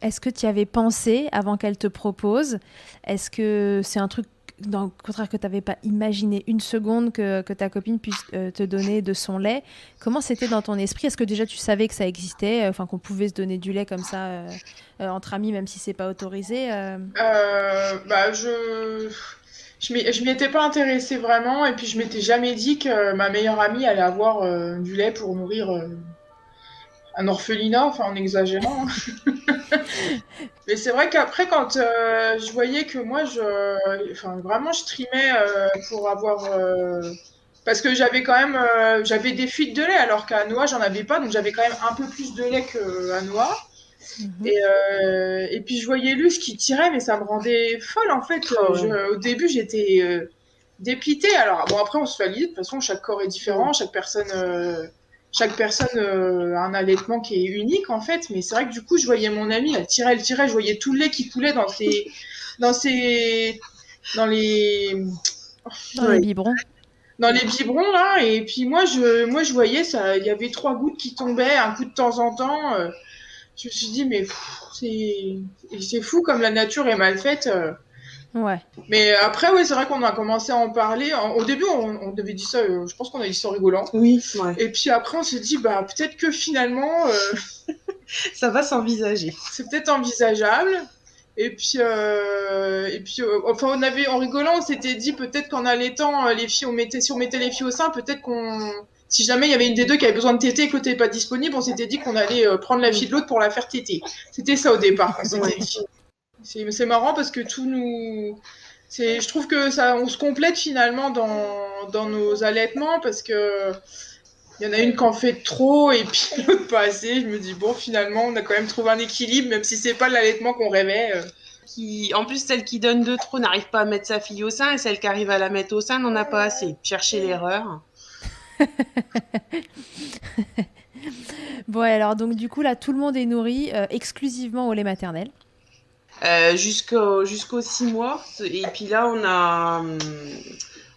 S1: est-ce que tu y avais pensé avant qu'elle te propose? Est-ce que c'est un truc, dans le contraire, que tu n'avais pas imaginé une seconde que ta copine puisse te donner de son lait? Comment c'était dans ton esprit? Est-ce que déjà tu savais que ça existait, enfin qu'on pouvait se donner du lait comme ça entre amis, même si c'est pas autorisé
S2: Bah, je m'y étais pas intéressée vraiment, et puis je m'étais jamais dit que ma meilleure amie allait avoir du lait pour nourrir un orphelinat, enfin en exagérant, hein. Mais c'est vrai qu'après, quand je voyais que moi, enfin vraiment, je trimais pour avoir, parce que j'avais quand même, j'avais des fuites de lait, alors qu'à Noix, j'en avais pas, donc j'avais quand même un peu plus de lait qu'à Noix.
S1: Mhm.
S2: Et puis je voyais Luce qui tirait, mais ça me rendait folle en fait.
S4: Oh, ouais.
S2: Au début, j'étais dépitée. Alors bon, après, on se valide. De toute façon, chaque corps est
S4: Mm.
S2: différent, chaque personne a un allaitement qui est unique en fait. Mais c'est vrai que du coup, je voyais mon amie, elle tirait, je voyais tout le lait qui coulait dans ses, dans les,
S1: Dans les
S4: Ouais.
S1: biberons.
S2: dans les biberons là. Et puis moi, je voyais ça. Il y avait 3 gouttes qui tombaient, un coup de temps en temps. Je me suis dit, mais c'est fou comme la nature est mal faite.
S1: Ouais.
S2: Mais après, ouais, c'est vrai qu'on a commencé à en parler. Au début, on devait dire ça, je pense qu'on a dit ça en rigolant.
S4: Oui, ouais.
S2: Et puis après, on s'est dit, bah, peut-être que finalement,
S4: Ça va s'envisager.
S2: c'est peut-être envisageable. Enfin, en rigolant, on s'était dit peut-être qu'en allaitant les filles, si on mettait les filles au sein, peut-être si jamais il y avait une des deux qui avait besoin de téter et que l'autre n'était pas disponible, on s'était dit qu'on allait prendre la fille de l'autre pour la faire téter. C'était ça au départ qu'on s'était
S4: Ouais.
S2: dit. C'est marrant parce que je trouve que ça, on se complète finalement dans nos allaitements, parce que il y en a une qui en fait trop et puis l'autre pas assez. Je me dis, bon, finalement, on a quand même trouvé un équilibre, même si c'est pas l'allaitement qu'on rêvait.
S4: En plus, celle qui donne de trop n'arrive pas à mettre sa fille au sein et celle qui arrive à la mettre au sein n'en a pas assez. Chercher l'erreur.
S1: Bon, alors, donc, du coup, là, tout le monde est nourri exclusivement au lait maternel.
S4: Jusqu'aux 6 mois. Et puis là,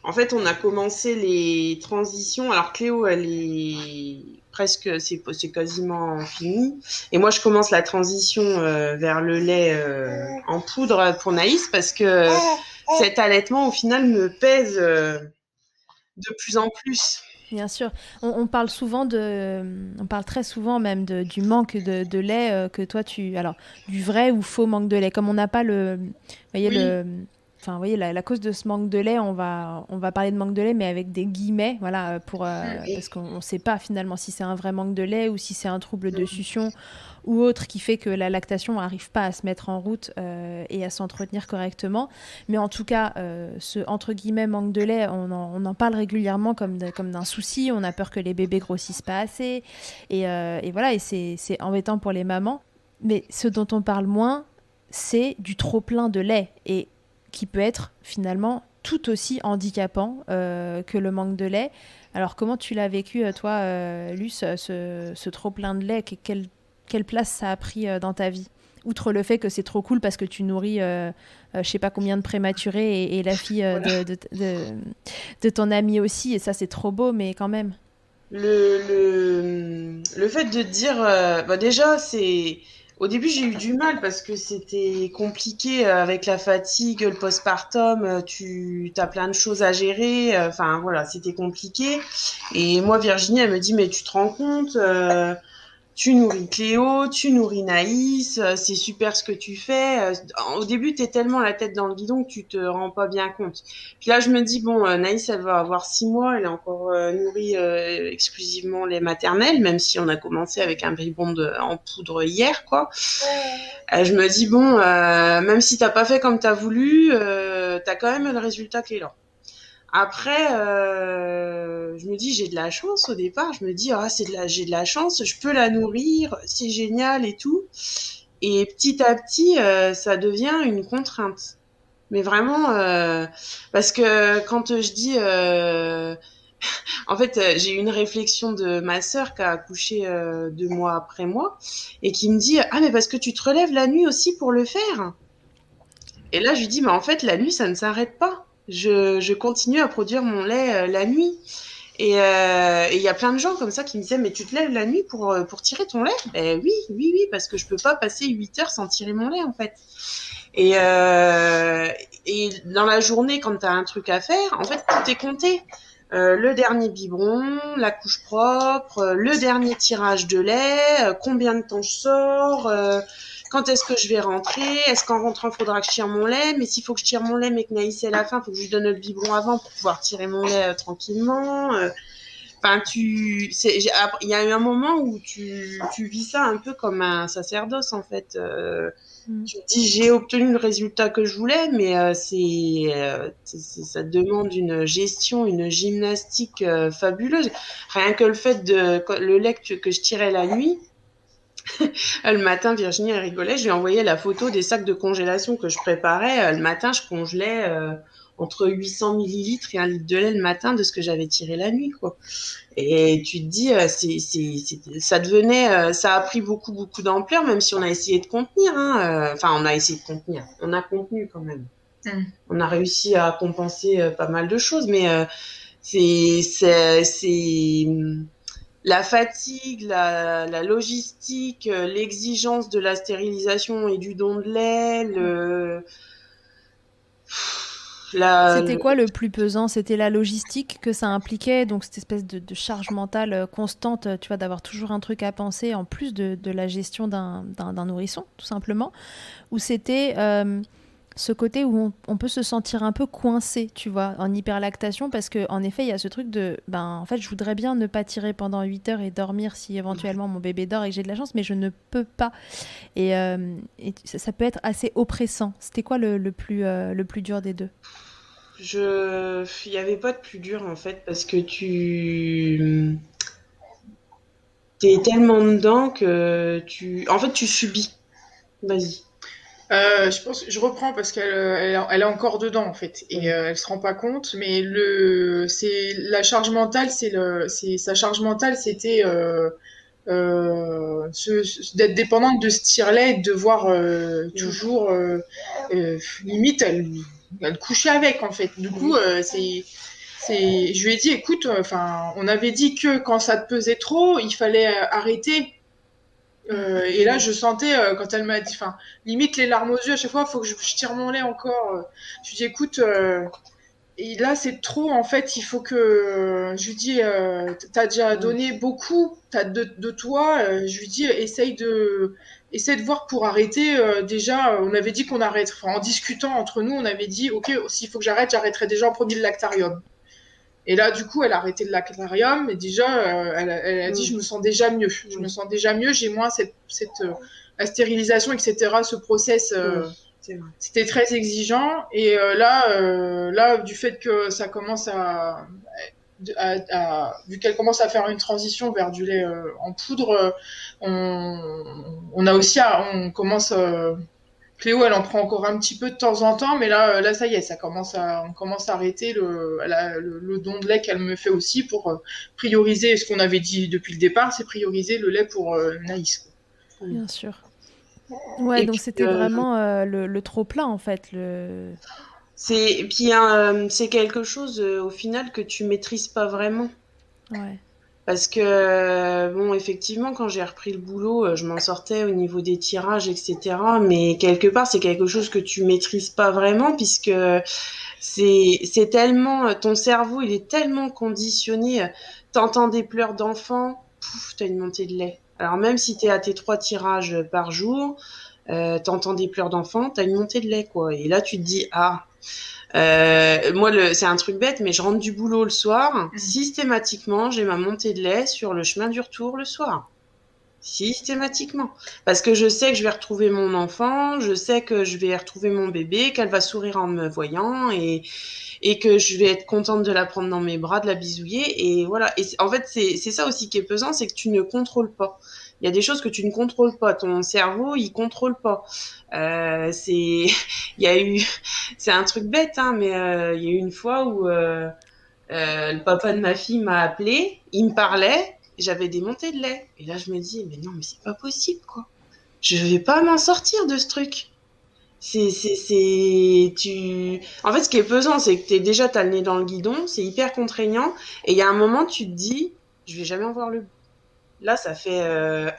S4: en fait, on a commencé les transitions. Alors, Cléo, elle est presque, c'est quasiment fini. Et moi, je commence la transition vers le lait en poudre pour Naïs parce que cet allaitement, au final, me pèse de plus en plus.
S1: Bien sûr, on parle on parle très souvent même du manque de lait que toi alors du vrai ou faux manque de lait. Comme on n'a pas voyez
S2: Oui.
S1: enfin, vous voyez la cause de ce manque de lait, on va parler de manque de lait, mais avec des guillemets, voilà, parce qu'on ne sait pas finalement si c'est un vrai manque de lait ou si c'est un trouble de succion ou autre qui fait que la lactation n'arrive pas à se mettre en route et à s'entretenir correctement. Mais en tout cas, ce entre guillemets manque de lait, on en parle régulièrement comme d'un souci. On a peur que les bébés grossissent pas assez. Et voilà, et c'est embêtant pour les mamans. Mais ce dont on parle moins, c'est du trop plein de lait et qui peut être finalement tout aussi handicapant que le manque de lait. Alors comment tu l'as vécu, toi, Luce, ce trop plein de lait? Quelle place ça a pris dans ta vie? Outre le fait que c'est trop cool parce que tu nourris je sais pas combien de prématurés et la fille
S2: Voilà.
S1: de ton ami aussi, et ça c'est trop beau, mais quand même.
S4: Le fait de dire, bah déjà, c'est Au début, j'ai eu du mal parce que c'était compliqué avec la fatigue, le postpartum, tu as plein de choses à gérer. Enfin, voilà, c'était compliqué. Et moi, Virginie, elle me dit, mais tu te rends compte, tu nourris Cléo, tu nourris Naïs, c'est super ce que tu fais. Au début, tu es tellement la tête dans le guidon que tu te rends pas bien compte. Puis là, je me dis, bon, Naïs, elle va avoir 6 mois, elle est encore nourrie exclusivement les maternelles, même si on a commencé avec un biberon en poudre hier, quoi. Je me dis, bon, même si t'as pas fait comme t'as voulu, t'as quand même le résultat qui est là. Après, je me dis, j'ai de la chance au départ. Je me dis, j'ai de la chance, je peux la nourrir, c'est génial et tout. Et petit à petit, ça devient une contrainte. Mais vraiment, parce que quand je dis, en fait, j'ai eu une réflexion de ma sœur qui a accouché 2 mois après moi et qui me dit, ah mais parce que tu te relèves la nuit aussi pour le faire. Et là, je lui dis, mais en fait, la nuit, ça ne s'arrête pas. Je continue à produire mon lait la nuit. Et il y a plein de gens comme ça qui me disaient, mais tu te lèves la nuit pour tirer ton lait? Ben oui, oui, oui, parce que je peux pas passer 8 heures sans tirer mon lait, en fait. Et, euh, et dans la journée, quand tu as un truc à faire, en fait, tout est compté. Le dernier biberon, la couche propre, le dernier tirage de lait, combien de temps je sors, quand est-ce que je vais rentrer, est-ce qu'en rentrant, il faudra que je tire mon lait, mais s'il faut que je tire mon lait, mais que Naïs est à la fin, il faut que je lui donne le biberon avant pour pouvoir tirer mon lait tranquillement. Enfin, il y a eu un moment où tu vis ça un peu comme un sacerdoce, en fait. Tu te dis, j'ai obtenu le résultat que je voulais, mais ça demande une gestion, une gymnastique fabuleuse. Rien que le fait le lait que je tirais la nuit, le matin, Virginie, elle rigolait, je lui envoyais la photo des sacs de congélation que je préparais. Le matin, je congelais entre 800 millilitres et 1 litre de lait le matin de ce que j'avais tiré la nuit, quoi. Et tu te dis, ça devenait, ça a pris beaucoup, beaucoup d'ampleur, même si on a essayé de contenir, hein. Enfin, on a essayé de contenir. On a contenu quand même. On a réussi à compenser pas mal de choses, mais c'est la fatigue, la logistique, l'exigence de la stérilisation et du don de lait,
S1: C'était quoi le plus pesant? C'était la logistique que ça impliquait, donc cette espèce de charge mentale constante, tu vois, d'avoir toujours un truc à penser en plus de la gestion d'un nourrisson, tout simplement. Ou c'était ce côté où on peut se sentir un peu coincé, tu vois, en hyperlactation, parce qu'en effet, il y a ce truc de, en fait, je voudrais bien ne pas tirer pendant 8 heures et dormir si éventuellement mon bébé dort et que j'ai de la chance, mais je ne peux pas. Et ça peut être assez oppressant. C'était quoi le plus dur des deux?
S4: il n'y avait pas de plus dur en fait, parce que t'es tellement dedans que en fait, tu subis. Vas-y.
S2: Je pense, je reprends parce qu'elle est encore dedans en fait et elle se rend pas compte. Mais c'est la charge mentale, c'est sa charge mentale, c'était d'être dépendante de ce tire-lait et de devoir toujours limite elle couchait avec en fait. Du coup, je lui ai dit, écoute, enfin, on avait dit que quand ça te pesait trop, il fallait arrêter. Et là, je sentais, quand elle m'a dit, enfin, limite les larmes aux yeux, à chaque fois, il faut que je tire mon lait encore. Je lui dis, écoute, et là, c'est trop, en fait, il faut que, je lui dis, t'as déjà donné beaucoup de toi, je lui dis, essaye de voir pour arrêter. Déjà, on avait dit qu'on arrête, enfin, en discutant entre nous, on avait dit, ok, s'il faut que j'arrête, j'arrêterai déjà en premier le lactarium. Et là, du coup, elle a arrêté le lactarium et déjà, elle a dit, je me sens déjà mieux. Je me sens déjà mieux, j'ai moins la stérilisation, etc. Ce process, c'était très exigeant. Et là, du fait que ça commence vu qu'elle commence à faire une transition vers du lait en poudre, on a aussi, on commence. Cléo, elle en prend encore un petit peu de temps en temps, mais là, ça y est, on commence à arrêter le don de lait qu'elle me fait aussi pour prioriser ce qu'on avait dit depuis le départ, c'est prioriser le lait pour Naïs.
S1: Bien sûr. Ouais, donc c'était vraiment le trop plein en fait.
S4: Puis c'est quelque chose au final que tu maîtrises pas vraiment.
S1: Ouais.
S4: Parce que, bon, effectivement, quand j'ai repris le boulot, je m'en sortais au niveau des tirages, etc. Mais quelque part, c'est quelque chose que tu maîtrises pas vraiment, puisque c'est tellement, ton cerveau, il est tellement conditionné. T'entends des pleurs d'enfants, pouf, t'as une montée de lait. Alors même si t'es à tes 3 tirages par jour, t'entends des pleurs d'enfants, t'as une montée de lait, quoi. Et là, tu te dis, ah. Moi, c'est un truc bête, mais je rentre du boulot le soir. Systématiquement, j'ai ma montée de lait sur le chemin du retour le soir. Systématiquement. Parce que je sais que je vais retrouver mon enfant, je sais que je vais retrouver mon bébé, qu'elle va sourire en me voyant et que je vais être contente de la prendre dans mes bras, de la bisouiller. Et voilà. Et en fait, c'est ça aussi qui est pesant, c'est que tu ne contrôles pas. Il y a des choses que tu ne contrôles pas. Ton cerveau, il contrôle pas. Il y a eu, c'est un truc bête, hein, mais il y a eu une fois où le papa de ma fille m'a appelé, il me parlait, j'avais des montées de lait. Et là, je me dis, mais non, mais c'est pas possible, quoi. Je vais pas m'en sortir de ce truc. En fait, ce qui est pesant, c'est que t'as le nez dans le guidon, c'est hyper contraignant, et il y a un moment, tu te dis, je vais jamais en voir le bout. Là, ça fait ça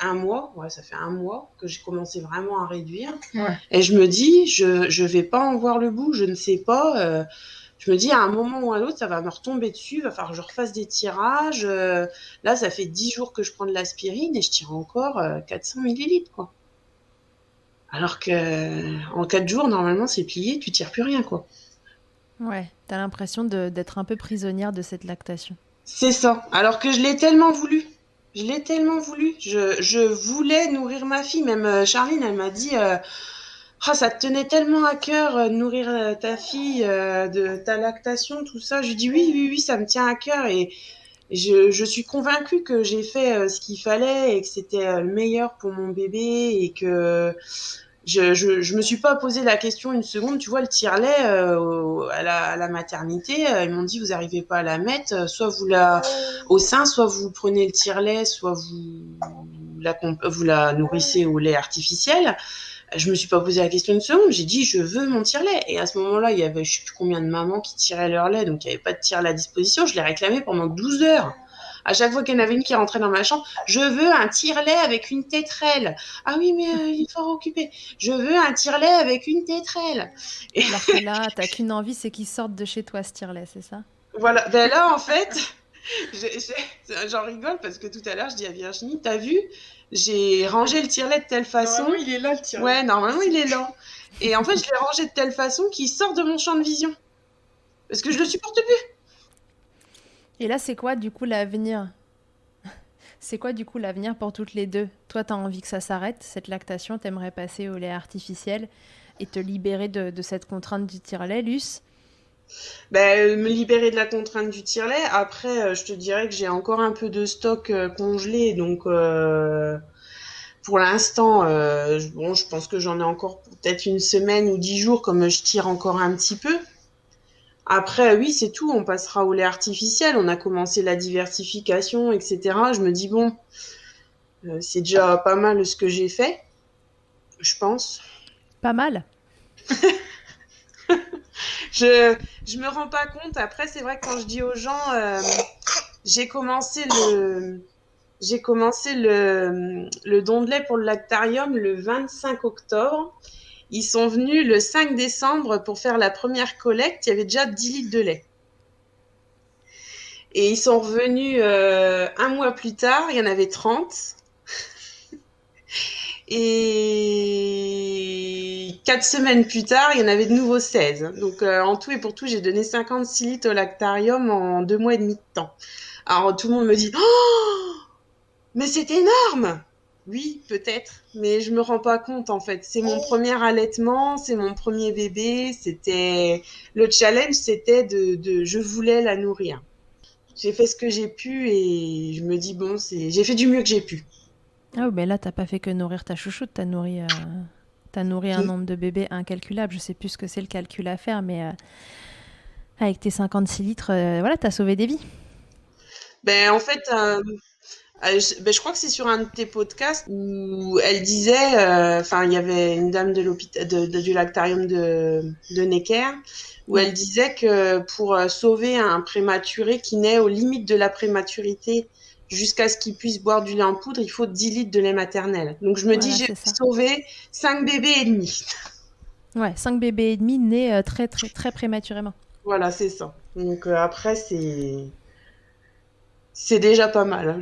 S4: fait un mois que j'ai commencé vraiment à réduire.
S2: Ouais.
S4: Et je me dis, je vais pas en voir le bout, je ne sais pas. Je me dis, à un moment ou à l'autre, ça va me retomber dessus, il va falloir que je refasse des tirages. Là, ça fait 10 jours que je prends de l'aspirine et je tire encore 400 millilitres, quoi. Alors que en 4 jours, normalement, c'est plié, tu tires plus rien, quoi.
S1: Ouais, t'as l'impression d'être un peu prisonnière de cette lactation.
S4: C'est ça. Alors que je l'ai tellement voulu. Je l'ai tellement voulu. Je voulais nourrir ma fille. Même Charline, elle m'a dit, ça te tenait tellement à cœur de nourrir ta fille, de ta lactation, tout ça. Je lui dis oui, ça me tient à cœur. Et je suis convaincue que j'ai fait ce qu'il fallait et que c'était le meilleur pour mon bébé et que je me suis pas posé la question une seconde. Tu vois, le tire-lait à la maternité, ils m'ont dit vous arrivez pas à la mettre, soit vous la au sein, soit vous prenez le tire-lait, soit vous la nourrissez au lait artificiel. Je me suis pas posé la question une seconde. J'ai dit je veux mon tire-lait. Et à ce moment-là, il y avait je sais plus combien de mamans qui tiraient leur lait, donc il y avait pas de tire-lait à disposition. Je l'ai réclamé pendant 12 heures. À chaque fois qu'il y en avait une qui rentrait dans ma chambre, je veux un tire-lait avec une tétrelle. Ah oui, mais il est fort occupé. Je veux un tire-lait avec une tétrelle.
S1: Et alors que là, t'as qu'une envie, c'est qu'il sorte de chez toi, ce tire-lait, c'est ça?
S4: Voilà. Ben là, en fait, j'en rigole parce que tout à l'heure, je dis à Virginie, t'as vu, j'ai rangé le tire-lait de telle façon.
S2: Normalement, il est là, le tire-lait.
S4: Ouais, normalement, il est là. Et en fait, je l'ai rangé de telle façon qu'il sort de mon champ de vision. Parce que je le supporte plus.
S1: Et là, c'est quoi du coup l'avenir? C'est quoi du coup l'avenir pour toutes les deux? Toi, t'as envie que ça s'arrête, cette lactation, t'aimerais passer au lait artificiel et te libérer de cette contrainte du tire-lait, Luce?
S4: Me libérer de la contrainte du tire-lait. Après, je te dirais que j'ai encore un peu de stock congelé, donc pour l'instant, je pense que j'en ai encore peut-être une semaine ou 10 jours, comme je tire encore un petit peu. Après, oui, c'est tout. On passera au lait artificiel. On a commencé la diversification, etc. Je me dis, bon, c'est déjà pas mal ce que j'ai fait, je pense.
S1: Pas mal.
S4: Je me rends pas compte. Après, c'est vrai que quand je dis aux gens, j'ai commencé le don de lait pour le lactarium le 25 octobre. Ils sont venus le 5 décembre pour faire la première collecte. Il y avait déjà 10 litres de lait. Et ils sont revenus un mois plus tard. Il y en avait 30. Et 4 semaines plus tard, il y en avait de nouveau 16. Donc, en tout et pour tout, j'ai donné 56 litres au lactarium en 2 mois et demi de temps. Alors, tout le monde me dit « Oh, mais c'est énorme !» Oui, peut-être, mais je me rends pas compte, en fait. C'est mon premier allaitement, c'est mon premier bébé. Le challenge, c'était je voulais la nourrir. J'ai fait ce que j'ai pu et je me dis, bon, j'ai fait du mieux que j'ai pu.
S1: Ah, mais là, t'as pas fait que nourrir ta chouchoute, t'as nourri un nombre de bébés incalculable. Je sais plus ce que c'est le calcul à faire, mais avec tes 56 litres, voilà, t'as sauvé des vies.
S4: En fait, je crois que c'est sur un de tes podcasts où elle disait, il y avait une dame de l'hôpital, du lactarium de Necker, où elle disait que pour sauver un prématuré qui naît aux limites de la prématurité jusqu'à ce qu'il puisse boire du lait en poudre, il faut 10 litres de lait maternel. Donc je me dis, j'ai sauvé 5 bébés et demi.
S1: Ouais, 5 bébés et demi nés très, très, très prématurément.
S4: Voilà, c'est ça. Donc après, c'est déjà pas mal.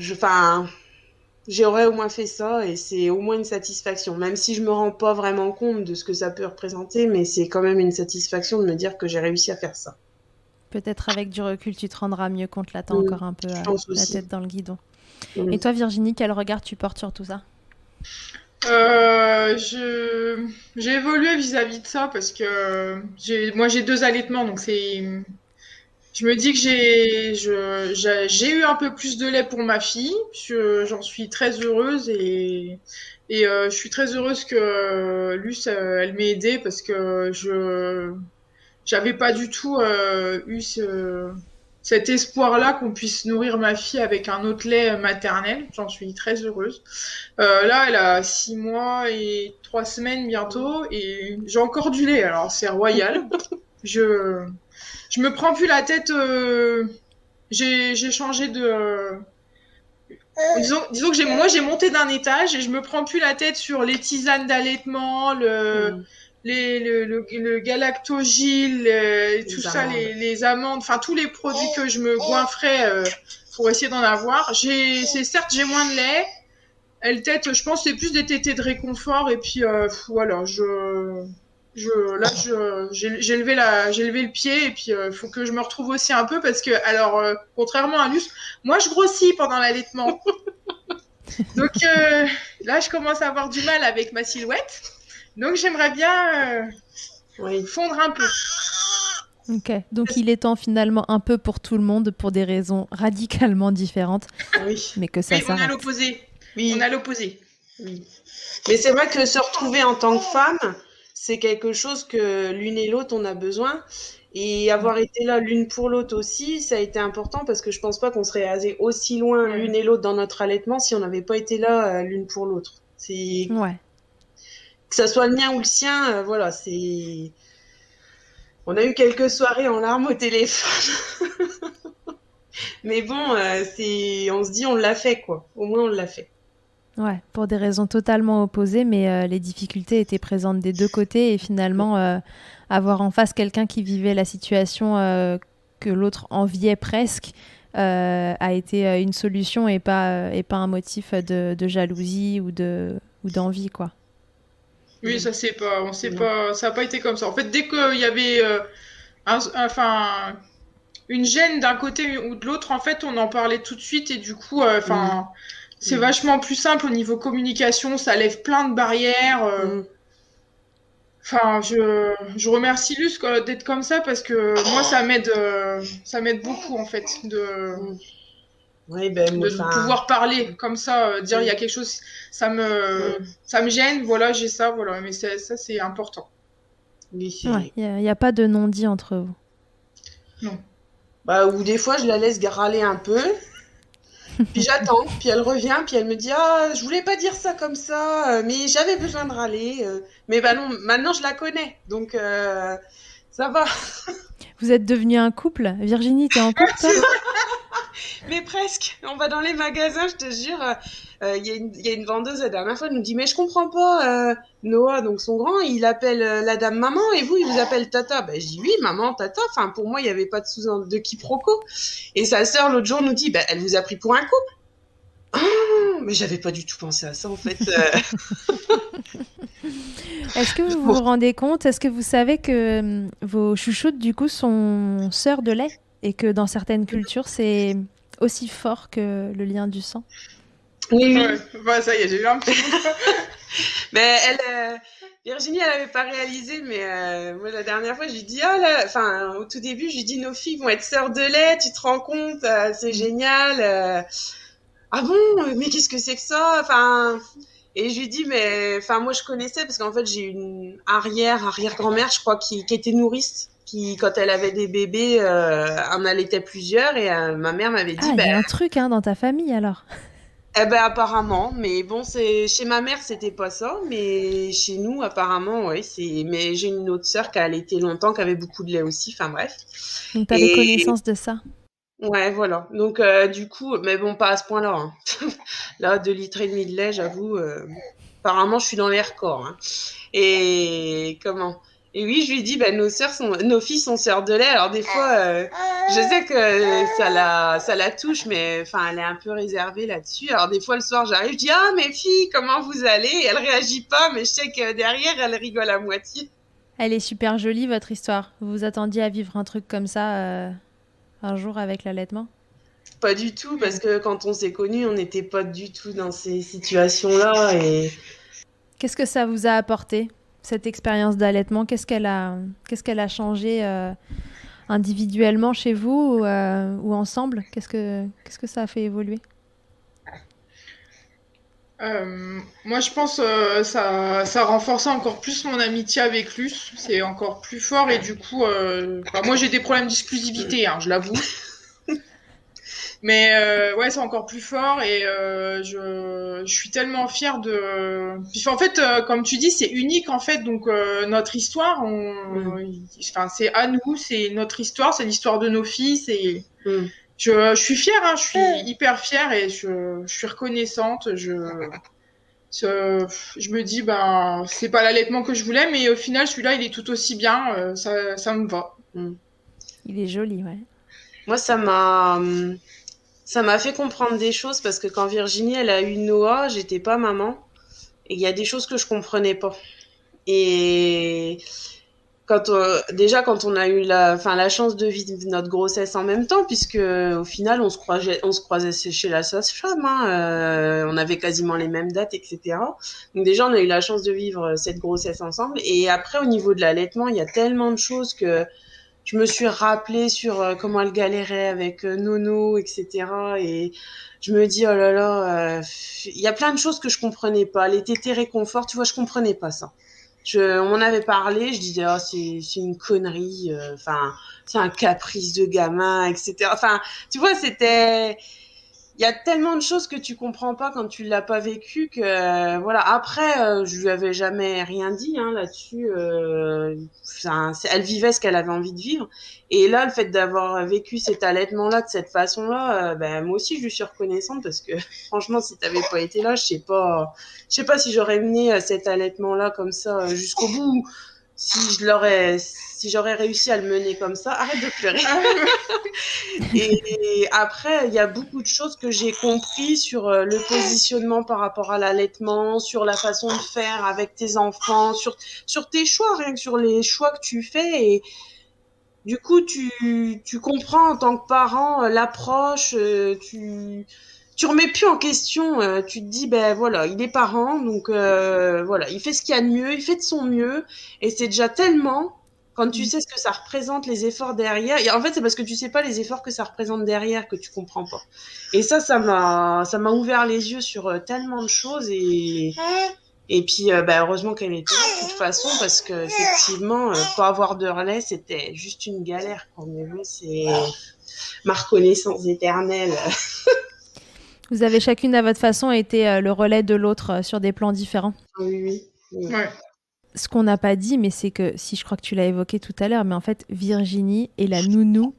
S4: J'aurais au moins fait ça et c'est au moins une satisfaction. Même si je me rends pas vraiment compte de ce que ça peut représenter, mais c'est quand même une satisfaction de me dire que j'ai réussi à faire ça.
S1: Peut-être avec du recul, tu te rendras mieux compte. Là, t'as encore un peu la tête dans le guidon. Et toi, Virginie, quel regard tu portes sur tout ça ?
S2: J'ai évolué vis-à-vis de ça parce que moi j'ai 2 allaitements, donc je me dis que j'ai eu un peu plus de lait pour ma fille. J'en suis très heureuse et je suis très heureuse que Luce elle m'ait aidée parce que j'avais pas du tout eu cet espoir-là qu'on puisse nourrir ma fille avec un autre lait maternel. J'en suis très heureuse. Là, elle a 6 mois et 3 semaines bientôt et j'ai encore du lait. Alors, c'est royal. Je me prends plus la tête. J'ai changé de. Disons que moi, j'ai monté d'un étage et je me prends plus la tête sur les tisanes d'allaitement, le galactogil, tout ça, les amandes, enfin tous les produits que je me goinfrais pour essayer d'en avoir. Certes, j'ai moins de lait. Elle tète, je pense, c'est plus des tétées de réconfort et puis voilà, j'ai levé le pied et puis faut que je me retrouve aussi un peu parce que alors contrairement à Luce, moi je grossis pendant l'allaitement. Donc là je commence à avoir du mal avec ma silhouette. Donc j'aimerais bien fondre un peu.
S1: Ok, donc il est temps finalement un peu pour tout le monde pour des raisons radicalement différentes.
S2: Oui.
S1: Mais que ça s'arrête.
S2: On a l'opposé. Oui. On a l'opposé.
S4: Oui. Mais c'est vrai que se retrouver en tant que femme, c'est quelque chose que l'une et l'autre on a besoin. Et avoir été là l'une pour l'autre aussi, ça a été important parce que je pense pas qu'on serait allé aussi loin l'une et l'autre dans notre allaitement si on n'avait pas été là l'une pour l'autre.
S1: Ouais.
S4: Que ça soit le mien ou le sien, voilà, c'est. On a eu quelques soirées en larmes au téléphone. Mais bon, on se dit on l'a fait, quoi. Au moins on l'a fait.
S1: Ouais, pour des raisons totalement opposées, mais les difficultés étaient présentes des deux côtés et finalement, avoir en face quelqu'un qui vivait la situation que l'autre enviait presque a été une solution et pas un motif de jalousie ou d'envie, quoi.
S2: Oui, ça n'a pas été comme ça. En fait, dès qu'il y avait une gêne d'un côté ou de l'autre, en fait, on en parlait tout de suite et du coup, c'est vachement plus simple au niveau communication, ça lève plein de barrières. Enfin, je remercie Luce d'être comme ça parce que moi, ça m'aide beaucoup en fait de pouvoir parler comme ça, dire il y a quelque chose, ça me gêne, voilà, j'ai ça, voilà, mais ça c'est important.
S1: Il n'y a pas de non-dit entre vous.
S2: Non.
S4: Bah, ou des fois je la laisse râler un peu. Puis j'attends, puis elle revient, puis elle me dit ah je voulais pas dire ça comme ça, mais j'avais besoin de râler. Mais bah non, maintenant je la connais, donc ça va. Vous
S1: êtes devenus un couple, Virginie, t'es en couple toi?
S4: Mais presque. On va dans les magasins, je te jure. Il y a une vendeuse la dernière fois, elle nous dit mais je comprends pas. Noah, donc son grand, il appelle la dame maman et vous, il vous appelle tata. Ben je dis oui, maman, tata. Enfin pour moi, il y avait pas de quiproquo. Et sa sœur l'autre jour nous dit elle vous a pris pour un couple. Oh, mais j'avais pas du tout pensé à ça en fait.
S1: Est-ce que vous vous rendez compte, est-ce que vous savez que vos chouchoutes du coup sont sœurs de lait et que dans certaines cultures c'est aussi fort que le lien du sang?
S4: Oui.
S2: Ouais, bah ça y est, j'ai eu un petit peu.
S4: Mais Virginie, elle avait pas réalisé, mais moi la dernière fois, je lui dis au tout début, je lui dis nos filles vont être sœurs de lait, tu te rends compte, c'est génial. Ah bon, mais qu'est-ce que c'est que ça? Enfin, et je lui dis mais moi je connaissais parce qu'en fait j'ai une arrière-grand-mère, je crois, qui était nourrice. Qui, quand elle avait des bébés, en allaitait plusieurs et ma mère m'avait dit...
S1: il y a un truc dans ta famille alors.
S4: Eh ben apparemment, mais bon, chez ma mère c'était pas ça, mais chez nous apparemment, oui, mais j'ai une autre sœur qui a allaité longtemps, qui avait beaucoup de lait aussi, enfin bref.
S1: Donc t'avais connaissance de ça?
S4: Ouais, voilà. Donc, du coup, mais bon, pas à ce point-là, hein. Là, 2 litres et demi de lait, j'avoue, apparemment, je suis dans les records, hein. Et comment? Et oui, je lui dis, bah, nos filles sont sœurs de lait. Alors, des fois, je sais que ça la touche, mais enfin, elle est un peu réservée là-dessus. Alors, des fois, le soir, j'arrive, je dis, ah, mes filles, comment vous allez? Et elle réagit pas, mais je sais que derrière, elle rigole à moitié.
S1: Elle est super jolie, votre histoire. Vous vous attendiez à vivre un truc comme ça un jour avec l'allaitement?
S4: Pas du tout, parce que quand on s'est connus, on n'était pas du tout dans ces situations-là. Et
S1: Qu'est-ce que ça vous a apporté, cette expérience d'allaitement? Qu'est-ce qu'elle a changé individuellement chez vous ou ensemble? Qu'est-ce que ça a fait évoluer?
S2: Moi, je pense ça renforce encore plus mon amitié avec Luce. C'est encore plus fort et du coup, moi j'ai des problèmes d'exclusivité, hein, je l'avoue. Mais ouais, c'est encore plus fort et je suis tellement fière de. Puis en fait, comme tu dis, c'est unique en fait. Donc notre histoire, enfin c'est à nous, c'est notre histoire, c'est l'histoire de nos filles. Je suis fière, hein, je suis hyper fière et je suis reconnaissante. Je me dis, ben, c'est pas l'allaitement que je voulais, mais au final, celui-là, il est tout aussi bien. Ça me va.
S1: Il est joli, ouais.
S4: moi, ça m'a fait comprendre des choses parce que quand Virginie, elle a eu Noah, j'étais pas maman. Et il y a des choses que je comprenais pas. Et quand on a eu la chance de vivre notre grossesse en même temps, puisque au final on se croisait chez la sage-femme, hein, on avait quasiment les mêmes dates, etc. Donc déjà on a eu la chance de vivre cette grossesse ensemble. Et après au niveau de l'allaitement, il y a tellement de choses que je me suis rappelée sur comment elle galérait avec Nono, etc. Et je me dis oh là là, il y a plein de choses que je comprenais pas. Les tétés réconfort, tu vois, je comprenais pas ça. On m'en avait parlé, je disais, oh, c'est une connerie, enfin, c'est un caprice de gamin, etc. Enfin, tu vois, il y a tellement de choses que tu comprends pas quand tu l'as pas vécu que, voilà. Après, je lui avais jamais rien dit, hein, là-dessus. Elle vivait ce qu'elle avait envie de vivre. Et là, le fait d'avoir vécu cet allaitement-là de cette façon-là, ben, moi aussi, je lui suis reconnaissante parce que, franchement, si t'avais pas été là, je sais pas si j'aurais mené cet allaitement-là comme ça jusqu'au bout. Si j'aurais réussi à le mener comme ça, arrête de pleurer. Et après, il y a beaucoup de choses que j'ai compris sur le positionnement par rapport à l'allaitement, sur la façon de faire avec tes enfants, sur tes choix, rien que sur les choix que tu fais. Et du coup, tu comprends en tant que parent l'approche, tu remets plus en question, tu te dis, ben voilà, il est parent, donc voilà, il fait ce qu'il y a de mieux, il fait de son mieux, et c'est déjà tellement, quand tu sais ce que ça représente, les efforts derrière, et en fait, c'est parce que tu sais pas les efforts que ça représente derrière que tu comprends pas. Et ça m'a ouvert les yeux sur tellement de choses, et puis, heureusement qu'elle était là, de toute façon, parce que effectivement, pas avoir de relais, c'était juste une galère, quoi. Mais bon, c'est ma reconnaissance éternelle.
S1: Vous avez chacune à votre façon été le relais de l'autre sur des plans différents.
S4: Oui.
S2: Ouais.
S1: Ce qu'on n'a pas dit, mais c'est que, si je crois que tu l'as évoqué tout à l'heure, mais en fait, Virginie est la nounou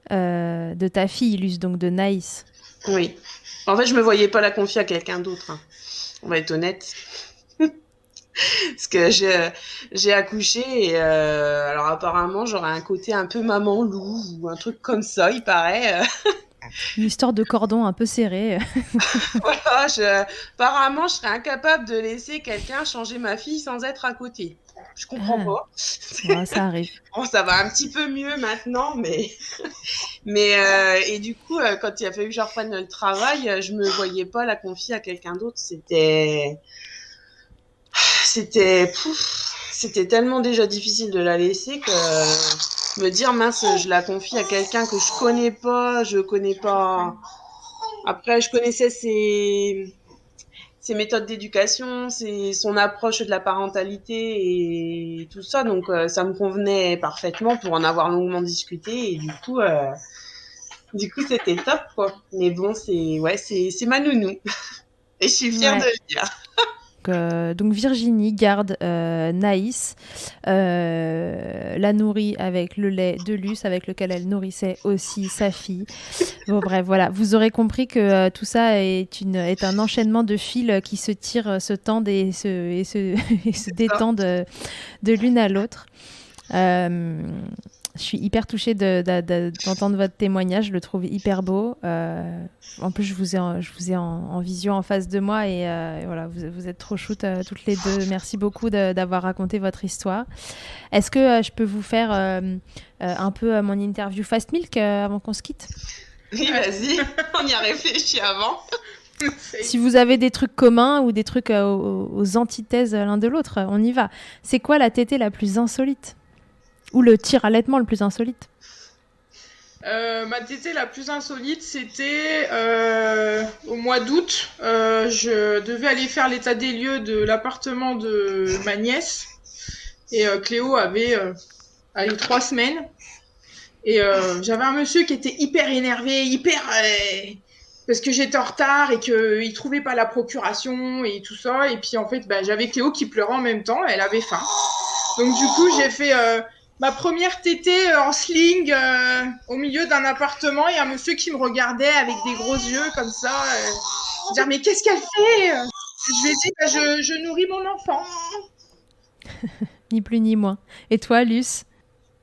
S1: de ta fille, Luce, donc de Naïs.
S4: Oui. En fait, je me voyais pas la confier à quelqu'un d'autre, hein. On va être honnête. Parce que j'ai accouché et alors apparemment j'aurais un côté un peu maman loup ou un truc comme ça, il paraît.
S1: Une histoire de cordon un peu serré.
S4: Voilà, apparemment je serais incapable de laisser quelqu'un changer ma fille sans être à côté. Je comprends pas.
S1: Ouais, ça arrive.
S4: Bon, ça va un petit peu mieux maintenant, mais et du coup quand il a fallu que je reprenne le travail, je me voyais pas la confier à quelqu'un d'autre. C'était tellement déjà difficile de la laisser que me dire mince, je la confie à quelqu'un que je connais pas. Après, je connaissais ses méthodes d'éducation, son approche de la parentalité et tout ça, donc ça me convenait parfaitement pour en avoir longuement discuté et du coup c'était top quoi. Mais bon, c'est ma nounou et je suis fière de le dire.
S1: Donc Virginie garde Naïs, la nourrit avec le lait de Luce avec lequel elle nourrissait aussi sa fille. Bon bref, voilà, vous aurez compris que tout ça est un enchaînement de fils qui se tirent, se tendent et se détendent de l'une à l'autre. Je suis hyper touchée d'entendre votre témoignage, je le trouve hyper beau. En plus, je vous ai en vision en face de moi et voilà, vous êtes trop shoot toutes les deux. Merci beaucoup d'avoir raconté votre histoire. Est-ce que je peux vous faire un peu mon interview Fast Milk avant qu'on se quitte ?
S4: Oui, vas-y, on y a réfléchi avant.
S1: Si vous avez des trucs communs ou des trucs aux antithèses l'un de l'autre, on y va. C'est quoi la tétée la plus insolite ? Ou le tir allaitement le plus insolite ?
S2: Ma tétée la plus insolite, c'était au mois d'août. Je devais aller faire l'état des lieux de l'appartement de ma nièce. Et Cléo avait 3 semaines. Et j'avais un monsieur qui était hyper énervé, parce que j'étais en retard et qu'il trouvait pas la procuration et tout ça. Et puis en fait, j'avais Cléo qui pleurait en même temps. Elle avait faim. Donc du coup, j'ai fait... ma première tétée en sling au milieu d'un appartement et un monsieur qui me regardait avec des gros yeux comme ça. Dire mais qu'est-ce qu'elle fait ? Je lui ai dit je nourris mon enfant.
S1: Ni plus ni moins. Et toi, Luce ?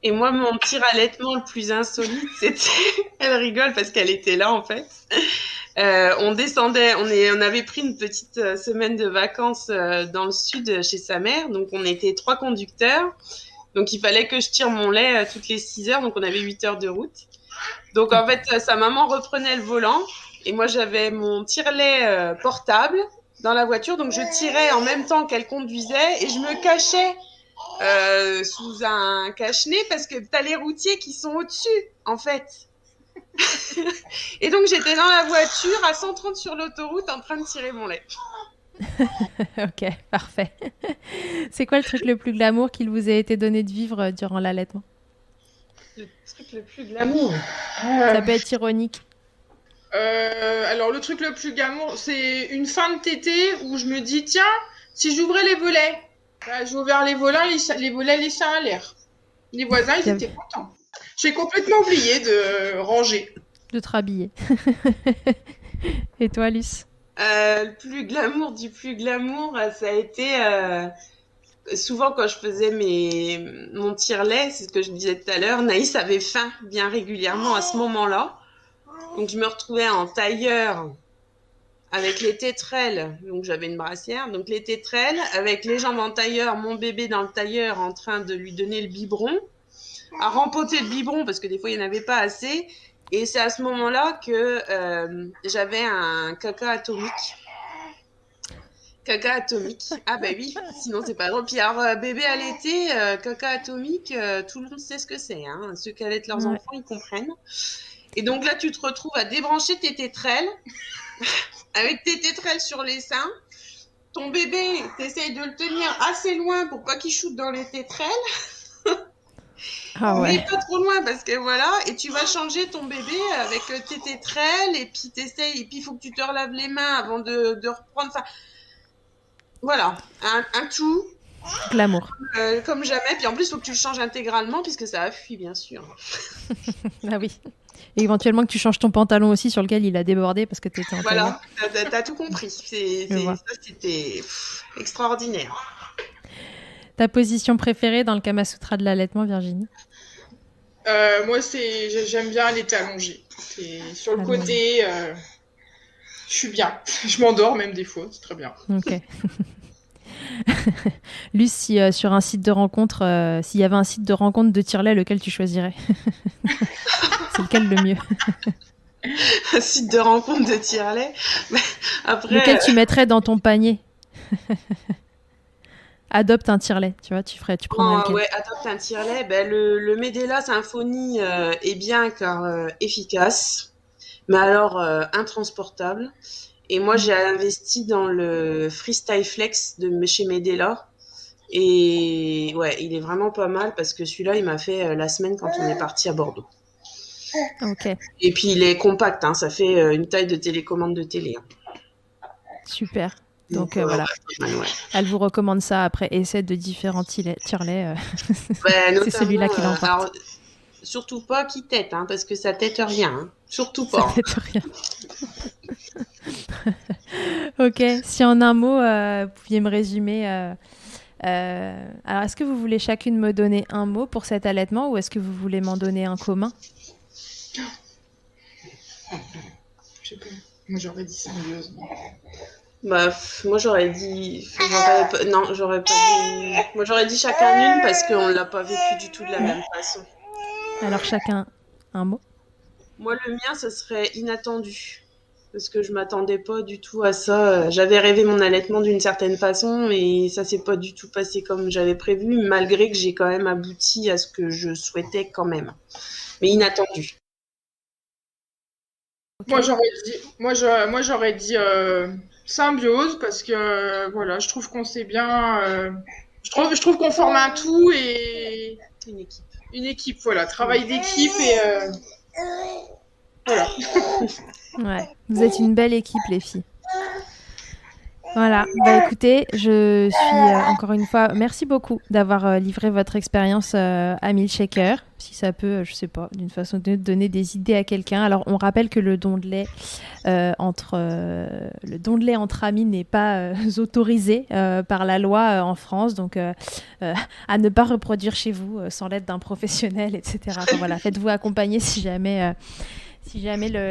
S4: Et moi, mon tir allaitement le plus insolite, c'était... Elle rigole parce qu'elle était là, en fait. On descendait, on avait pris une petite semaine de vacances dans le sud chez sa mère. Donc, on était 3 conducteurs. Donc, il fallait que je tire mon lait toutes les 6 heures. Donc, on avait 8 heures de route. Donc, en fait, sa maman reprenait le volant. Et moi, j'avais mon tire-lait portable dans la voiture. Donc, je tirais en même temps qu'elle conduisait. Et je me cachais sous un cache-nez parce que t'as les routiers qui sont au-dessus, en fait. Et donc, j'étais dans la voiture à 130 sur l'autoroute en train de tirer mon lait.
S1: Ok, parfait. C'est quoi le truc le plus glamour qu'il vous a été donné de vivre durant l'allaitement ?
S4: Le truc le plus glamour.
S1: Ça peut être ironique.
S2: Alors, le truc le plus glamour, c'est une fin de tétée où je me dis, tiens, si j'ouvrais les volets, j'ai ouvert les volets laissaient un l'air. Les voisins, ils étaient contents. J'ai complètement oublié de ranger.
S1: De te rhabiller. Et toi, Luce ?
S4: Le plus glamour du plus glamour, ça a été souvent quand je faisais mon tire-lait, c'est ce que je disais tout à l'heure, Naïs avait faim bien régulièrement à ce moment-là. Donc je me retrouvais en tailleur avec les tétrelles, donc j'avais une brassière, donc les tétrelles, avec les jambes en tailleur, mon bébé dans le tailleur en train de lui donner le biberon, à rempoter le biberon parce que des fois il n'y en avait pas assez. Et c'est à ce moment-là que j'avais un caca atomique. Caca atomique. Ah bah oui, sinon c'est pas drôle. Puis alors, bébé allaité, caca atomique, tout le monde sait ce que c'est. Hein. Ceux qui allaitent leurs enfants, ils comprennent. Et donc là, tu te retrouves à débrancher tes tétrelles, avec tes tétrelles sur les seins. Ton bébé, t'essayes de le tenir assez loin pour pas qu'il shoote dans les tétrelles.
S1: Ah ouais.
S4: Mais pas trop loin parce que voilà, et tu vas changer ton bébé avec tes tétrelles et puis t'essayes, et puis il faut que tu te relaves les mains avant de reprendre ça. Voilà, un tout.
S1: Glamour.
S4: Comme jamais, puis en plus il faut que tu le changes intégralement puisque ça a fui bien sûr.
S1: Ah oui. Et éventuellement que tu changes ton pantalon aussi sur lequel il a débordé parce que t'étais en tailleur.
S4: Voilà, t'as tout compris. Ça c'était extraordinaire.
S1: Ta position préférée dans le Kama Sutra de l'allaitement, Virginie ?
S2: Moi, j'aime bien allaiter allongé. C'est sur le côté, je suis bien. Je m'endors même des fois, c'est très bien.
S1: Ok. Luce, si sur un site de rencontre, s'il y avait un site de rencontre de tire-lait, lequel tu choisirais ? C'est lequel le mieux ?
S4: Un site de rencontre de tire-lait. Après,
S1: lequel tu mettrais dans ton panier ? Adopte un tire-lait, tu vois, tu prendrais lequel ?
S4: Ouais, adopte un tire-lait. Le Medela Symphony est bien car efficace, mais alors intransportable. Et moi, j'ai investi dans le Freestyle Flex de chez Medela. Et ouais, il est vraiment pas mal parce que celui-là, il m'a fait la semaine quand on est parti à Bordeaux.
S1: Ok.
S4: Et puis, il est compact, hein, ça fait une taille de télécommande de télé. Hein.
S1: Super. Donc voilà,
S4: ouais.
S1: elle vous recommande ça après essai de différents tire-laits.
S4: Ben,
S1: C'est celui-là qui l'emporte.
S4: Alors, surtout pas qui tète, hein, parce que ça tète rien. Hein. Surtout pas.
S1: Ça tète rien. Ok, si en un mot, vous pouviez me résumer. Alors, est-ce que vous voulez chacune me donner un mot pour cet allaitement ou est-ce que vous voulez m'en donner un commun?
S2: Je sais pas. Moi, j'aurais dit symbiose.
S4: Bah, moi j'aurais dit. Non, j'aurais pas dit. Moi j'aurais dit chacun une parce qu'on l'a pas vécu du tout de la même façon.
S1: Alors, chacun un mot?
S4: Moi, le mien, ce serait inattendu. Parce que je m'attendais pas du tout à ça. J'avais rêvé mon allaitement d'une certaine façon, mais ça s'est pas du tout passé comme j'avais prévu, malgré que j'ai quand même abouti à ce que je souhaitais quand même. Mais inattendu.
S1: Ok.
S2: Moi, j'aurais dit symbiose parce que voilà, je trouve qu'on s'est bien. Je trouve qu'on forme un tout et
S4: Une équipe.
S2: une équipe. Voilà, travail d'équipe et voilà.
S1: Ouais, vous êtes une belle équipe, les filles. Voilà, bah écoutez, je suis encore une fois, merci beaucoup d'avoir livré votre expérience à Milkshaker. Si ça peut, je sais pas, d'une façon ou d'une autre, donner des idées à quelqu'un. Alors, on rappelle que le don de lait entre amis n'est pas autorisé par la loi en France, donc à ne pas reproduire chez vous sans l'aide d'un professionnel, etc. Enfin, voilà, faites-vous accompagner si jamais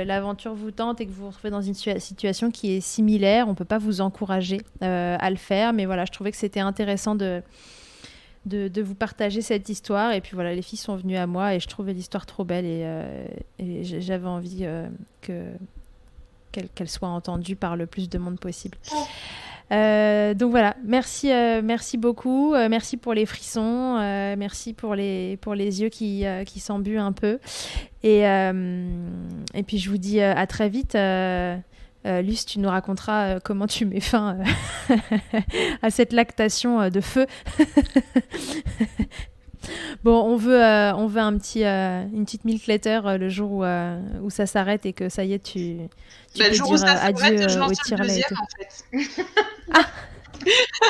S1: l'aventure vous tente et que vous vous retrouvez dans une situation qui est similaire. On ne peut pas vous encourager à le faire, mais voilà, je trouvais que c'était intéressant de vous partager cette histoire. Et puis voilà, les filles sont venues à moi et je trouvais l'histoire trop belle et j'avais envie qu'elle soit entendue par le plus de monde possible. Donc voilà, merci beaucoup, merci pour les frissons, merci pour les yeux qui s'embuent un peu, et puis je vous dis à très vite. Luce, tu nous raconteras comment tu mets fin à cette lactation de feu. Bon, on veut une petite milk letter le jour où ça s'arrête et que ça y est, tu
S4: Le
S1: peux
S4: jour où
S1: dire
S4: ça
S1: adieu
S4: s'arrête, je
S1: au
S4: lance le
S1: tire-lait et
S4: deuxième,
S1: tout.
S4: en fait.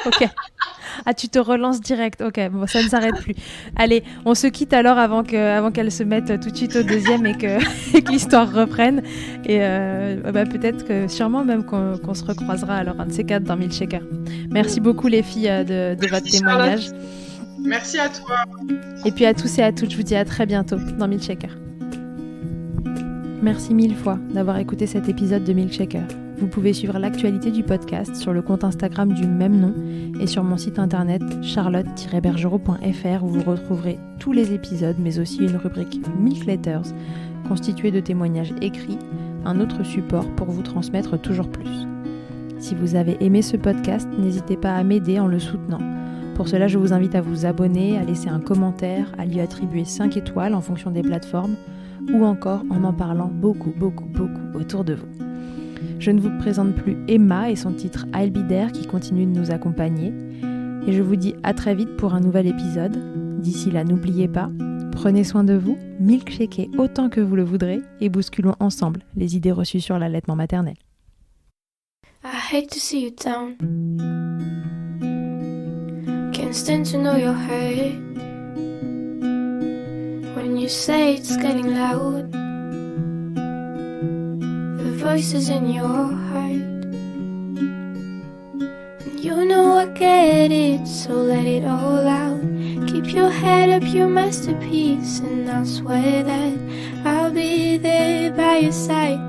S1: Ok. Ah, tu te relances direct. Ok, bon, ça ne s'arrête plus. Allez, on se quitte alors avant qu'elle se mette tout de suite au deuxième et que l'histoire reprenne. Et peut-être que sûrement même qu'on se recroisera alors un de ces quatre dans Milkshaker. Merci beaucoup les filles de votre témoignage.
S2: Merci à toi.
S1: Et puis à tous et à toutes, je vous dis à très bientôt dans Milkshaker. Merci 1000 fois d'avoir écouté cet épisode de Milkshaker. Vous pouvez suivre l'actualité du podcast sur le compte Instagram du même nom et sur mon site internet charlotte-bergerot.fr où vous retrouverez tous les épisodes mais aussi une rubrique Milk Letters constituée de témoignages écrits, un autre support pour vous transmettre toujours plus. Si vous avez aimé ce podcast, n'hésitez pas à m'aider en le soutenant. Pour cela, je vous invite à vous abonner, à laisser un commentaire, à lui attribuer 5 étoiles en fonction des plateformes ou encore en parlant beaucoup autour de vous. Je ne vous présente plus Emma et son titre I'll Be There qui continue de nous accompagner. Et je vous dis à très vite pour un nouvel épisode. D'ici là, n'oubliez pas, prenez soin de vous, milkshakez autant que vous le voudrez et bousculons ensemble les idées reçues sur l'allaitement maternel.
S5: I hate to see you down. Can't stand to know you're hurt. When you say it's getting loud, the voices in your heart. And you know I get it, so let it all out. Keep your head up, your masterpiece, and I'll swear that I'll be there by your side.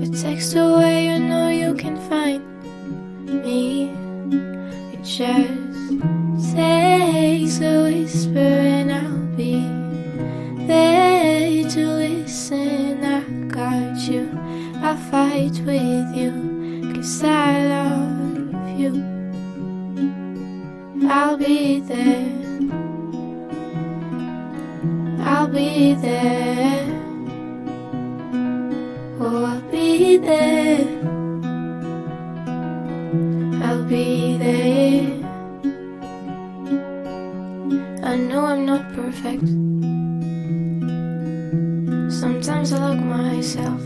S5: A text away, you know you can find me. It just takes a whisper and I'll be there to listen. I got you, I'll fight with you, 'cause I love you. I'll be there, I'll be there. Oh, I'll be there, I'll be there. I know I'm not perfect. Sometimes I look myself,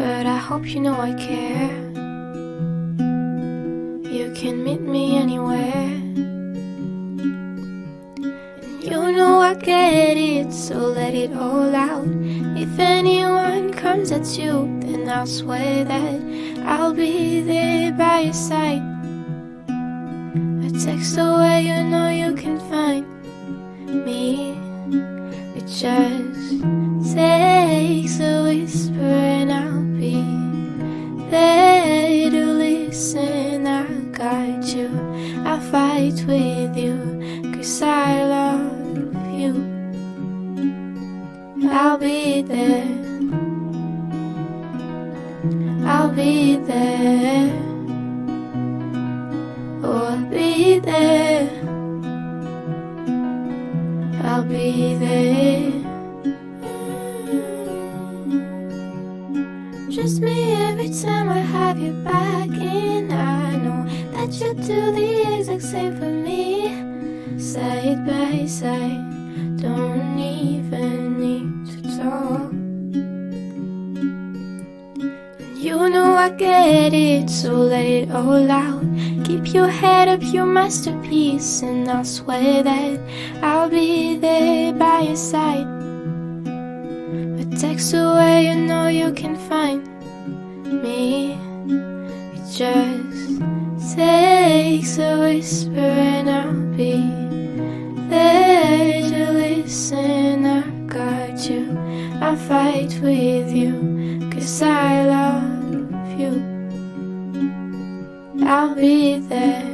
S5: but I hope you know I care. You can meet me anywhere. You know I get it, so let it all out. If anyone comes at you, then I'll swear that I'll be there by your side. A text away, you know you can find me. It just takes a whisper and I'll be there to listen. I'll guide you, I'll fight with you, 'cause I love you. I'll be there, I'll be there, oh I'll be there, I'll be there. Trust me every time I have your back, and I know that you'll do the exact same for me. Side by side, don't even need to talk. You know I get it, so let it all out. Keep your head up, your masterpiece, and I'll swear that I'll be there by your side. A text away, you know you can find me. It just takes a whisper and I'll be there to listen. I'll guide you, I'll fight with you, 'cause I love you. I'll be there,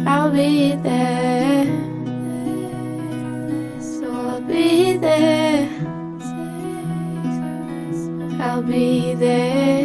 S5: I'll be there, so I'll be there, I'll be there.